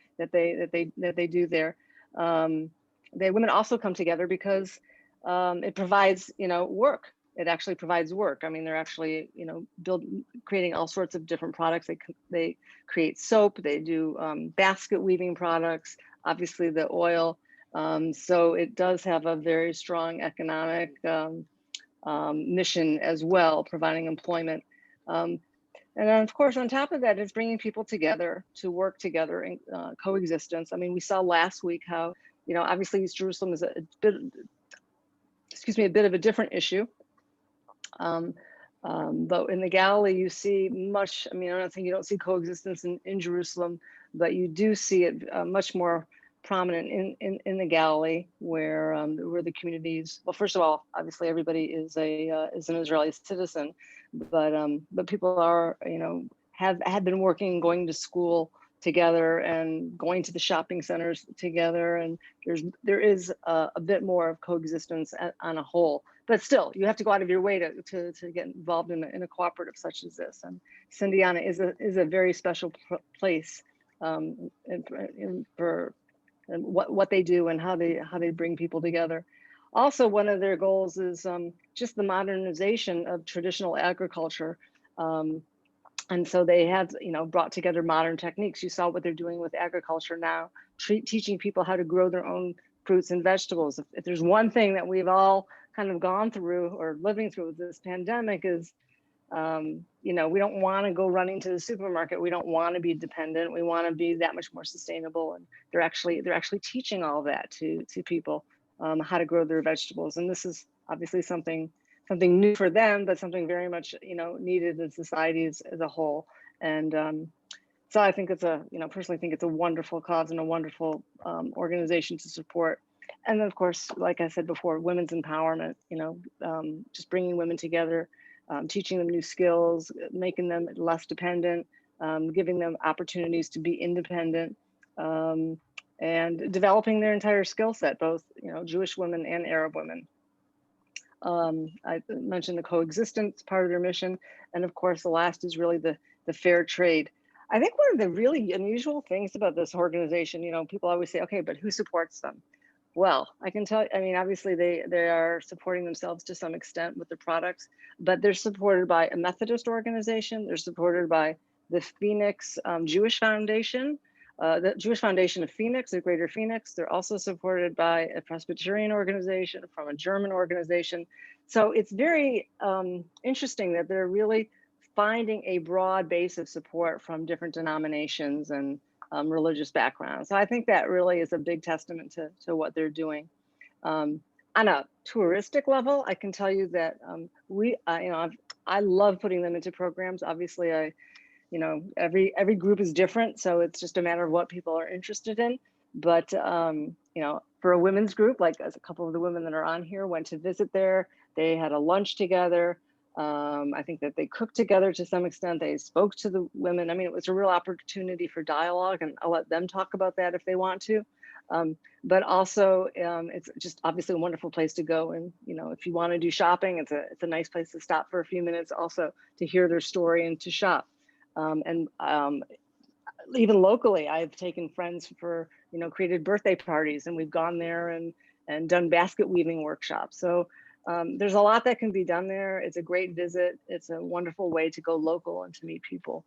do there. Women also come together because it provides work. It actually provides work. I mean, they're actually creating all sorts of different products. They create soap. They do basket weaving products. Obviously, the oil. So it does have a very strong economic mission as well, providing employment. And then, of course, on top of that, it's bringing people together to work together in coexistence. I mean, we saw last week how, obviously East Jerusalem is a bit of a different issue. But in the Galilee, you see much, I don't think you don't see coexistence in Jerusalem, but you do see it much more prominent in the Galilee, where the communities, well, first of all, obviously everybody is an Israeli citizen, but people are, have been working, going to school together and going to the shopping centers together, and there is a bit more of coexistence on a whole. But still, you have to go out of your way to get involved in a cooperative such as this. And Sindyanna is a very special place for what they do and how they bring people together. Also, one of their goals is just the modernization of traditional agriculture. And so they have, brought together modern techniques. You saw what they're doing with agriculture now, teaching people how to grow their own fruits and vegetables. If there's one thing that we've all kind of gone through or living through with this pandemic is, we don't want to go running to the supermarket. We don't want to be dependent. We want to be that much more sustainable. And they're actually teaching all of that to people, how to grow their vegetables. And this is obviously something new for them, but something very much, needed in society as a whole. And so I think personally think it's a wonderful cause and a wonderful organization to support. And then of course, like I said before, women's empowerment, just bringing women together, teaching them new skills, making them less dependent, giving them opportunities to be independent, and developing their entire skill set, both, Jewish women and Arab women. I mentioned the coexistence part of their mission. And of course, the last is really the fair trade. I think one of the really unusual things about this organization, people always say, okay, but who supports them? Well, I can tell you, obviously they are supporting themselves to some extent with the products, but they're supported by a Methodist organization. They're supported by the Phoenix Jewish Foundation, the Jewish Foundation of Phoenix, the Greater Phoenix. They're also supported by a Presbyterian organization, from a German organization. So it's very interesting that they're really finding a broad base of support from different denominations and religious backgrounds. So I think that really is a big testament to what they're doing. On a touristic level, I can tell you that I love putting them into programs. Obviously, every group is different, so it's just a matter of what people are interested in. But for a women's group, like as a couple of the women that are on here went to visit there, they had a lunch together. I think that they cooked together to some extent. They spoke to the women. It was a real opportunity for dialogue, and I'll let them talk about that if they want to. But also, it's just obviously a wonderful place to go. And if you want to do shopping, it's a nice place to stop for a few minutes, also to hear their story and to shop. Even locally, I've taken friends for created birthday parties, and we've gone there and done basket weaving workshops. So there's a lot that can be done there. It's a great visit. It's a wonderful way to go local and to meet people.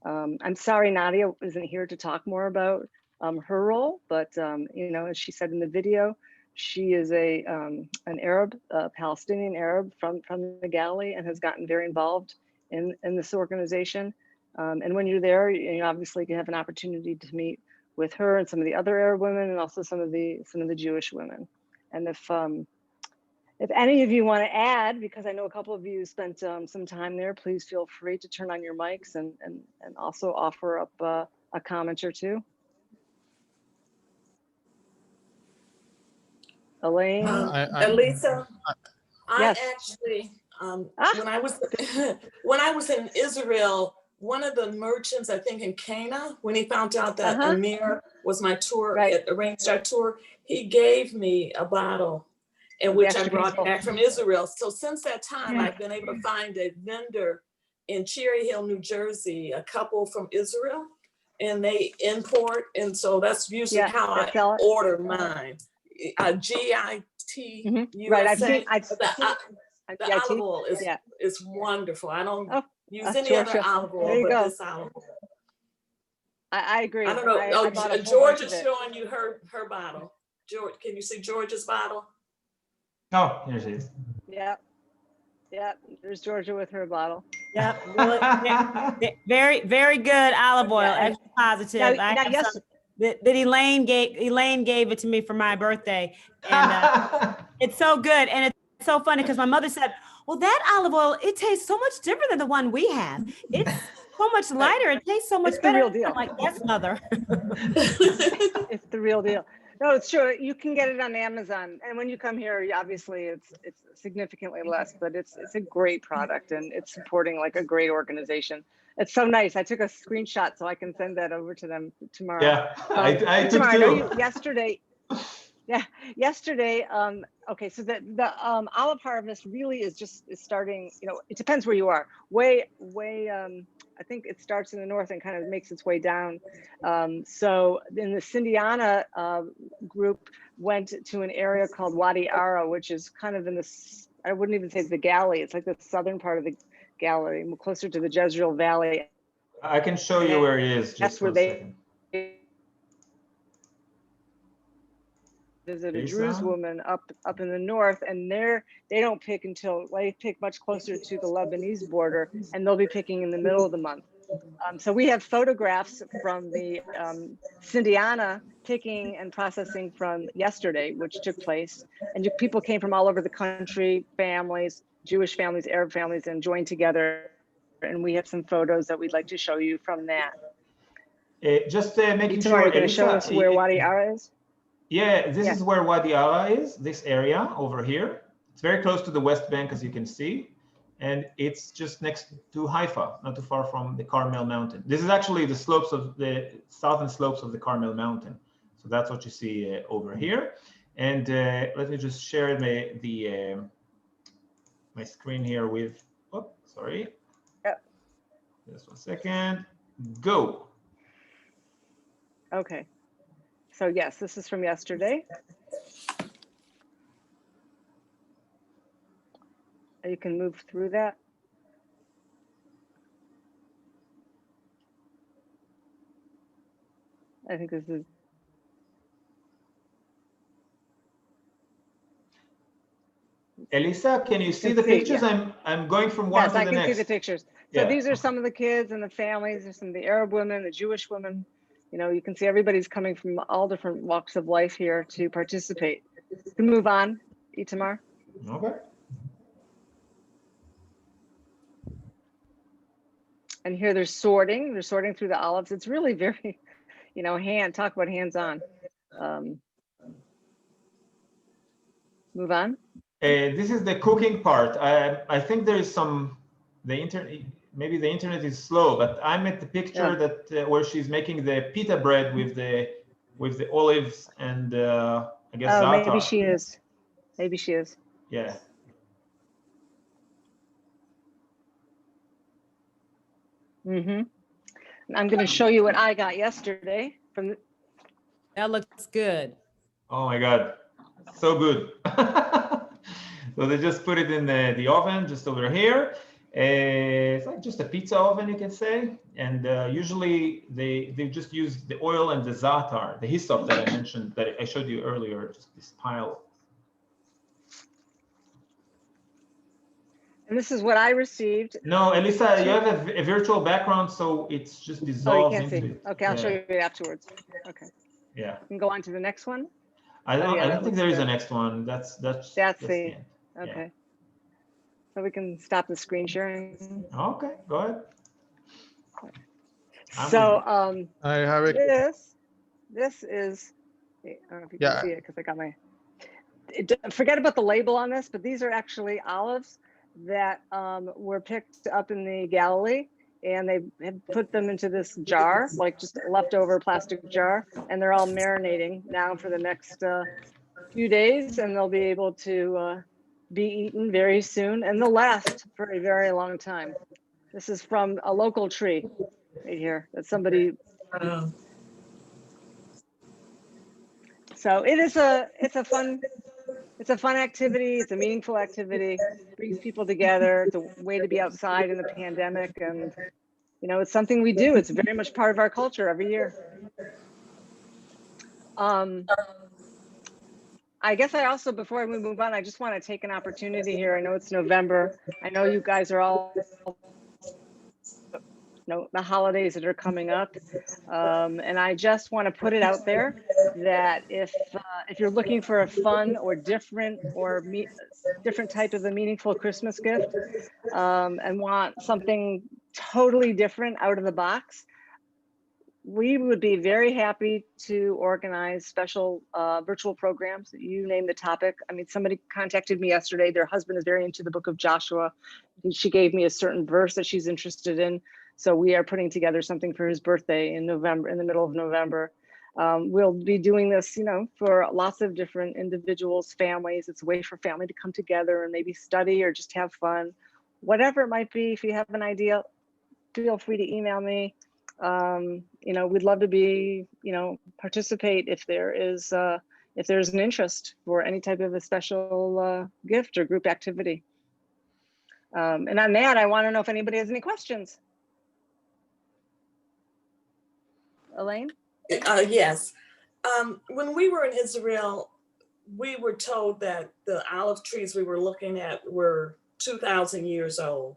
I'm sorry Nadia isn't here to talk more about her role, but as she said in the video, she is an Arab, Palestinian Arab from the Galilee, and has gotten very involved in this organization. And when you're there, you obviously can have an opportunity to meet with her and some of the other Arab women, and also some of the Jewish women. And if any of you want to add, because I know a couple of you spent some time there, please feel free to turn on your mics and also offer up a comment or two. Elaine? Elisa, Yes. I actually, when I was in Israel, one of the merchants, I think in Cana, when he found out that Amir was my tour, arranged our tour, he gave me a bottle in which I brought back from Israel. So since that time, I've been able to find a vendor in Cherry Hill, New Jersey, a couple from Israel, and they import. And so that's usually how I order mine. GIT USA. The olive oil is wonderful. I don't use any other olive oil but this olive oil. I agree. I don't know. George is showing you her bottle. George, can you see George's bottle? Oh, here she is. Yep. There's Georgia with her bottle. Yep. Really, very, very good olive oil. Extra positive. That Elaine gave it to me for my birthday, and it's so good. And it's so funny because my mother said, "Well, that olive oil, it tastes so much different than the one we have. It's so much lighter. It tastes so much better." Real deal. I'm like, yes, mother. It's the real deal. No, it's true. You can get it on Amazon, and when you come here, obviously it's significantly less, but it's a great product, and it's supporting like a great organization. It's so nice. I took a screenshot so I can send that over to them tomorrow. Yeah, I took tomorrow. too. Yesterday. Okay, so the olive harvest really is starting. It depends where you are. I think it starts in the north and kind of makes its way down. So in the Sindyanna group went to an area called Wadi Ara, which is kind of in the, I wouldn't even say the Galilee. It's like the southern part of the Galilee, closer to the Jezreel Valley. I can show you where it is. That's Just for where a they second. visit a Lisa? Druze woman up in the north, and they don't pick until they pick much closer to the Lebanese border, and they'll be picking in the middle of the month. So we have photographs from the Sindyanna picking and processing from yesterday, which took place, and people came from all over the country, families, Jewish families, Arab families, and joined together. And we have some photos that we'd like to show you from that. Just making Itamar, sure, you're going to show Elisa, us where Wadi Ara is? yeah, this Yeah. is where Wadi Ara is, this area over here. It's very close to the West Bank, as you can see. And it's just next to Haifa, not too far from the Carmel Mountain. This is actually the slopes of the southern slopes of the Carmel Mountain. So that's what you see over here. And let me just share my screen here with, oh, sorry. Yep. Just 1 second, go. Okay. So yes, this is from yesterday. You can move through that. I think this is. Elisa, can you see the pictures? Yeah. I'm going from one to the next. Yes, I can see the pictures. So Yeah. these are some of the kids and the families. There's some of the Arab women, the Jewish women. You know, you can see everybody's coming from all different walks of life here to participate. You can move on, Itamar. Okay. And here they're sorting through the olives. It's really very, you know, talk about hands-on. Move on. This is the cooking part. I think there is maybe the internet is slow, but I'm at the picture that where she's making the pita bread with the olives and I guess za'atar. Maybe she is. Maybe she is. Yeah. Mm-hmm. I'm going to show you what I got yesterday from the. That looks good. Oh my God, so good. So they just put it in the oven just over here. It's like just a pizza oven, you can say. And usually they just use the oil and the za'atar, the hyssop that I mentioned, that I showed you earlier, just this pile. And this is what I received. No, Elisa, you have a virtual background, so it's just dissolves you can't into see. it. Okay, I'll show you afterwards. Okay. Yeah. You can go on to the next one. I don't think there is good. a next one. That's the end. Okay. Yeah. So we can stop the screen sharing. Okay, go ahead. So I have it. this is, I don't know if you Yeah. can see it because I got forget about the label on this, but these are actually olives that were picked up in the Galilee, and they had put them into this jar, like just a leftover plastic jar, and they're all marinating now for the next few days, and they'll be able to be eaten very soon, and they'll last for a very long time. This is from a local tree right here that somebody. So it's a fun activity. It's a meaningful activity. It brings people together. It's a way to be outside in the pandemic, and you know, it's something we do. It's very much part of our culture every year. I guess I also, before we move on, I just want to take an opportunity here. I know it's November. I know you guys are all, you know, the holidays that are coming up. And I just want to put it out there that if you're looking for a fun or different type of a meaningful Christmas gift, and want something totally different out of the box, we would be very happy to organize special virtual programs. You name the topic. I mean, somebody contacted me yesterday. Their husband is very into the book of Joshua. She gave me a certain verse that she's interested in. So we are putting together something for his birthday in November, in the middle of November. We'll be doing this, you know, for lots of different individuals, families. It's a way for family to come together and maybe study or just have fun. Whatever it might be, if you have an idea, feel free to email me. You know, we'd love to be, you know, participate if there's an interest for any type of a special gift or group activity. And on that, I want to know if anybody has any questions. Elaine? Yes. When we were in Israel, we were told that the olive trees we were looking at were 2,000 years old.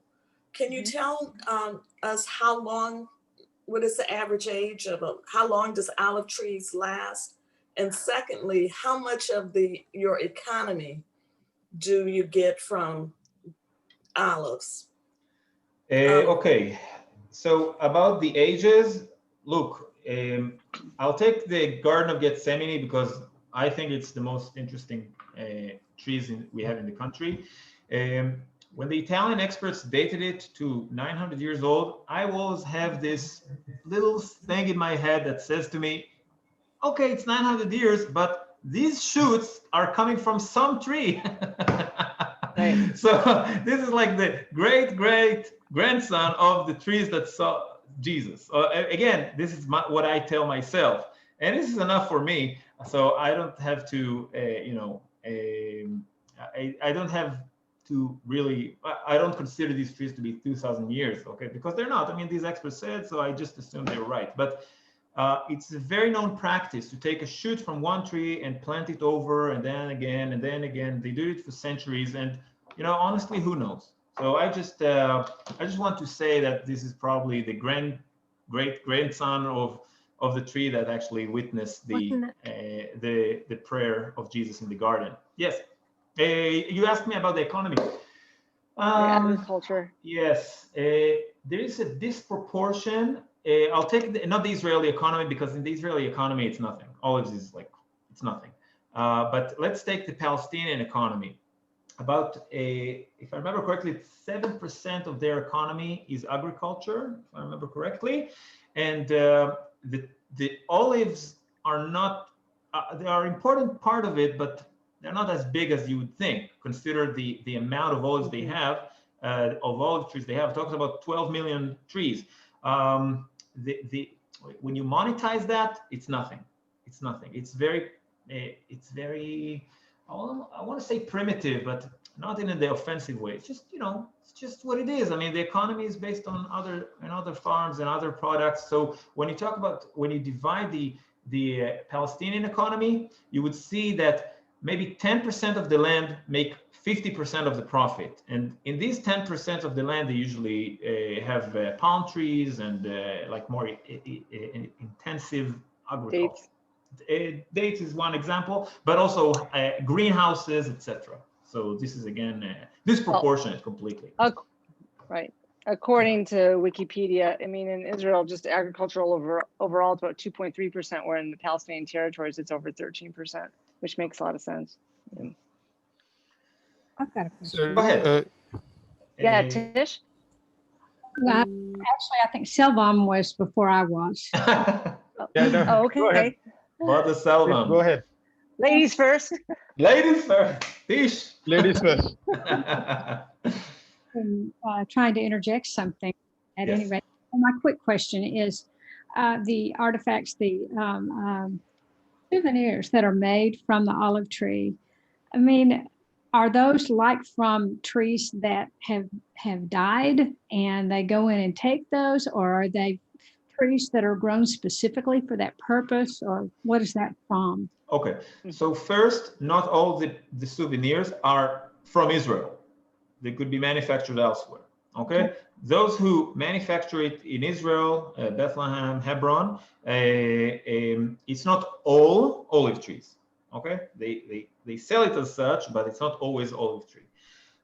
Can you tell us how long, what is the average age of how long does olive trees last? And secondly, how much of your economy do you get from olives? Okay, so about the ages, look, I'll take the Garden of Gethsemane because I think it's the most interesting trees we have in the country. When the Italian experts dated it to 900 years old, I always have this little thing in my head that says to me, okay, it's 900 years, but these shoots are coming from some tree. Right. So this is like the great grandson of the trees that saw Jesus. Again, this is what I tell myself, and this is enough for me. So I don't have to, I don't have to really, I don't consider these trees to be 2,000 years, okay? Because they're not. I mean, these experts said, so I just assume they're right. But it's a very known practice to take a shoot from one tree and plant it over and then again and then again. They do it for centuries, and honestly, who knows? So I just want to say that this is probably the great grandson of the tree that actually witnessed the prayer of Jesus in the garden. Yes, you asked me about the economy. Agriculture. Yes, there is a disproportion. I'll take not the Israeli economy, because in the Israeli economy it's nothing. Olives is like, it's nothing. But let's take the Palestinian economy. About if I remember correctly, 7% of their economy is agriculture, if I remember correctly, and the olives are not. They are an important part of it, but they're not as big as you would think. Consider the amount of olives they have, of olive trees they have. Talks about 12 million trees. When you monetize that, it's nothing. It's nothing. It's very. I want to say primitive, but not in the offensive way. It's just, it's just what it is. I mean, the economy is based on other farms and other products. So when you divide the Palestinian economy, you would see that maybe 10% of the land make 50% of the profit. And in these 10% of the land, they usually have palm trees and like more intensive agriculture. Dates is one example, but also greenhouses, etc. So this is again disproportionate completely. Right. According to Wikipedia, I mean, in Israel, just agricultural overall, it's about 2.3%, where in the Palestinian territories, it's over 13%, which makes a lot of sense. I've got a question. So, go ahead. Yeah, Tish? Actually, I think Selvam was before I was. Oh, okay. Brother Selvam. Go ahead. Ladies first. Ladies first. Tish. Ladies first. Trying to interject something at any rate. My quick question is the artifacts, the souvenirs that are made from the olive tree. I mean, are those like from trees that have died and they go in and take those, or are they trees that are grown specifically for that purpose, or what is that from? Okay, so first, not all the souvenirs are from Israel. They could be manufactured elsewhere. Okay, those who manufacture it in Israel, Bethlehem, Hebron, it's not all olive trees. Okay, they sell it as such, but it's not always olive tree.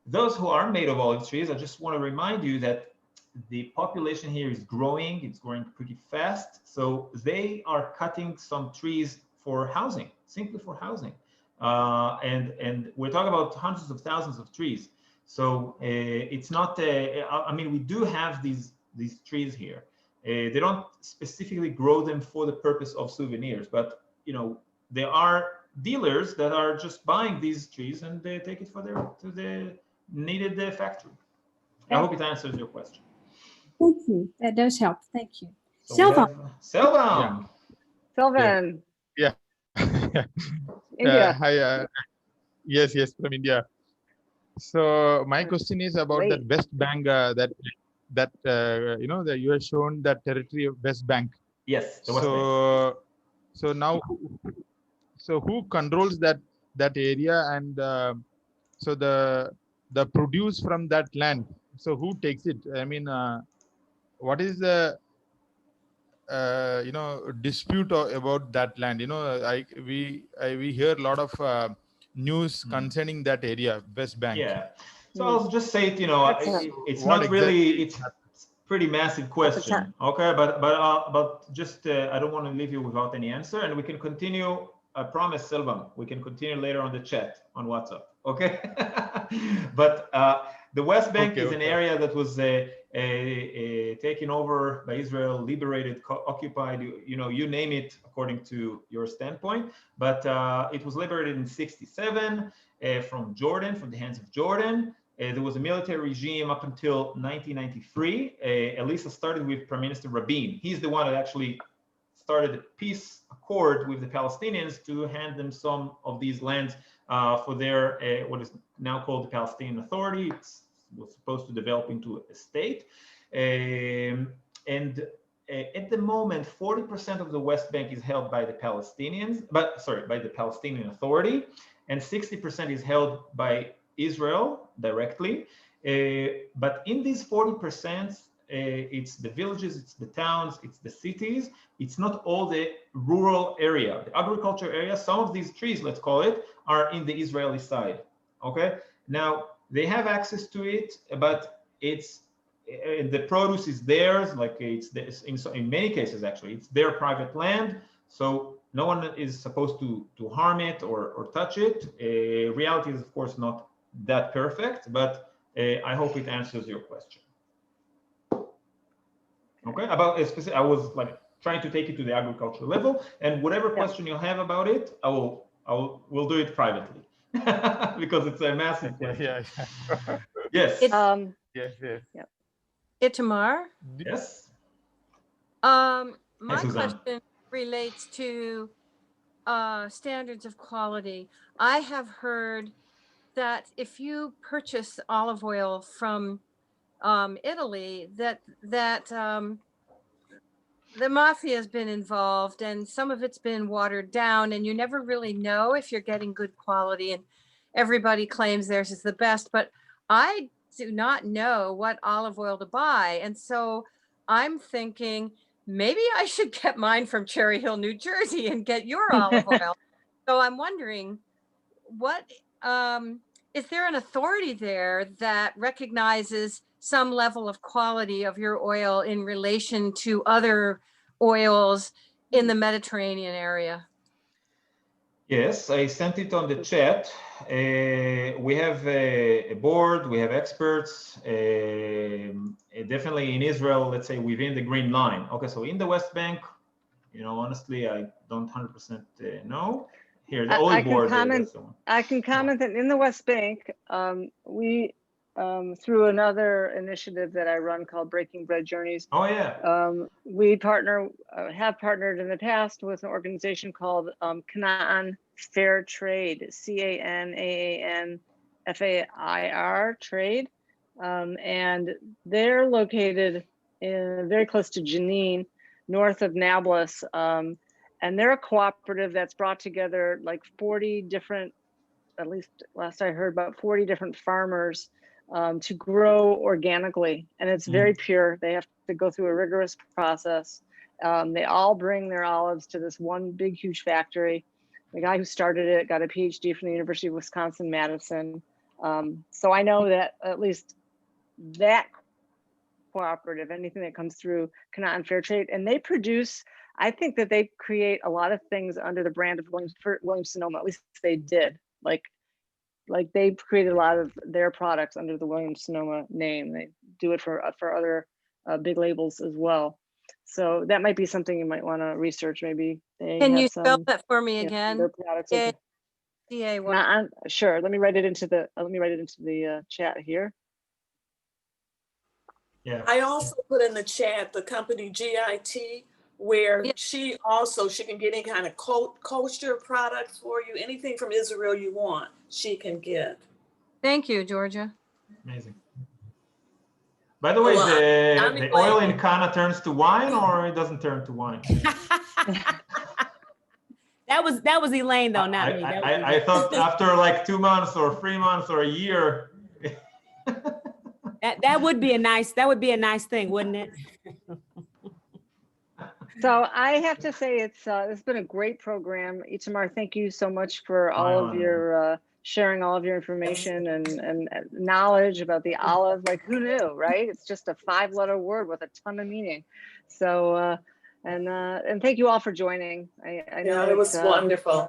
Those who are made of olive trees, I just want to remind you that the population here is growing. It's growing pretty fast. So they are cutting some trees for housing, simply for housing. And we're talking about hundreds of thousands of trees. So it's not, I mean, we do have these trees here. They don't specifically grow them for the purpose of souvenirs, but there are dealers that are just buying these trees and they take it to the needed factory. I hope it answers your question. Thank you. That does help. Thank you. So Selvam. Selvam. Yeah. India. Hi. Yes, from India. So my question is about that West Bank. That you have shown that territory of West Bank Yes, the West Bank. So now, so who controls that area, and so the produce from that land? So who takes it? I mean, what is the dispute about that land? We hear a lot of news concerning that area, West Bank. Yeah. So I'll just say it. It's what not really. exactly It's pretty massive question. Okay, but just I don't want to leave you without any answer, and we can continue. I promise, Silvan, we can continue later on the chat on WhatsApp. Okay. But the West Bank is an area that was taken over by Israel, liberated, occupied, you name it according to your standpoint. But it was liberated in '67 from Jordan, from the hands of Jordan. There was a military regime up until 1993. At least it started with Prime Minister Rabin. He's the one that actually started a peace accord with the Palestinians to hand them some of these lands for their what is now called the Palestinian Authority. It was supposed to develop into a state. And at the moment, 40% of the West Bank is held by the Palestinians, by the Palestinian Authority, and 60% is held by Israel directly. But in these 40%, it's the villages, it's the towns, it's the cities. It's not all the rural area, the agriculture area. Some of these trees, let's call it, are in the Israeli side. Okay. Now they have access to it, but it's the produce is theirs. Like in many cases, actually, it's their private land. So no one is supposed to harm it or touch it. Reality is, of course, not that perfect, but I hope it answers your question. Okay, about a specific, I was like trying to take it to the agricultural level, and whatever question you have about it, we'll do it privately because it's a massive question. Yes. Yes. Itamar? Yes. My Suzanne. question relates to standards of quality. I have heard that if you purchase olive oil from Italy, that the mafia has been involved, and some of it's been watered down, and you never really know if you're getting good quality, and everybody claims theirs is the best, but I do not know what olive oil to buy. And so I'm thinking maybe I should get mine from Cherry Hill, New Jersey, and get your olive oil. So I'm wondering, what is there an authority there that recognizes some level of quality of your oil in relation to other oils in the Mediterranean area? Yes, I sent it on the chat. We have a board, we have experts, definitely in Israel, let's say within the green line. Okay, so in the West Bank, honestly, I don't 100% know. Here, the oil board. I can comment that in the West Bank, we, through another initiative that I run called Breaking Bread Journeys. Oh yeah. We have partnered in the past with an organization called Canaan Fair Trade, CANAANFAIR Trade, and they're located very close to Jenin, north of Nablus, and they're a cooperative that's brought together like 40 different, at least last I heard, about 40 different farmers to grow organically, and it's very pure. They have to go through a rigorous process. They all bring their olives to this one big, huge factory. The guy who started it got a PhD from the University of Wisconsin-Madison. So I know that at least that cooperative, anything that comes through Canaan Fair Trade, and they produce, I think that they create a lot of things under the brand of Williams-Sonoma. At least they did. Like they created a lot of their products under the Williams-Sonoma name. They do it for other big labels as well. So that might be something you might want to research. Maybe they Can have you spell that for me again? Their products. CA1. Sure. Let me write it into the chat here. Yeah. I also put in the chat the company GIT, where she can get any kind of kosher products for you, anything from Israel you want, she can get. Thank you, Georgia. Amazing. By the way, Tommy the Boy. oil in Kana turns to wine, or it doesn't turn to wine? That was Elaine though, not me. That was I thought after like 2 months or 3 months or a year. that would be a nice thing, wouldn't it? So I have to say it's been a great program. Itamar, thank you so much for all of your sharing all of your information and knowledge about the olive. Like, who knew, right? It's just a 5-letter word with a ton of meaning. So and thank you all for joining. I know Yeah, it was wonderful.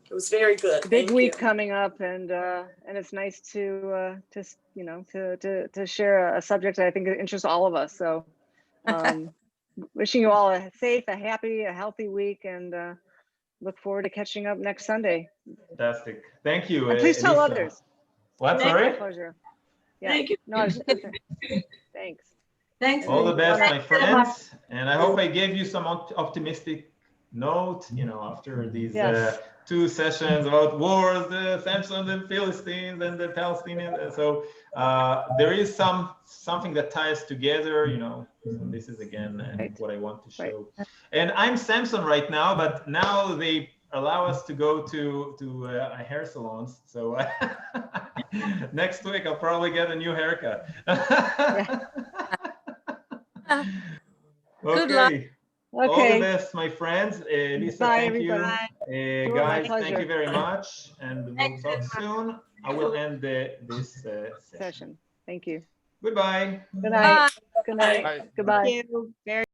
It was very good. Big week coming up, and it's nice to share a subject that I think interests all of us. So wishing you all a safe, a happy, a healthy week, and look forward to catching up next Sunday. Fantastic. Thank you. And please tell Elisa. others. What, sorry? Pleasure. Yeah. Thank you. No, thanks. Thanks. All the best, my friends. And I hope I gave you some optimistic note, after these 2 sessions about wars, the Samson and Philistines and the Palestinians. So there is something that ties together, So this is again what I want to show. Right. And I'm Samson right now, but now they allow us to go to hair salons. So next week I'll probably get a new haircut. Good luck. All the best, my friends. Lisa, Bye, thank you. Guys, thank you very much. And we'll talk soon. I will end this session. Thank you. Goodbye. Good night. Bye. Good night. Bye. Goodbye. Thank you. Very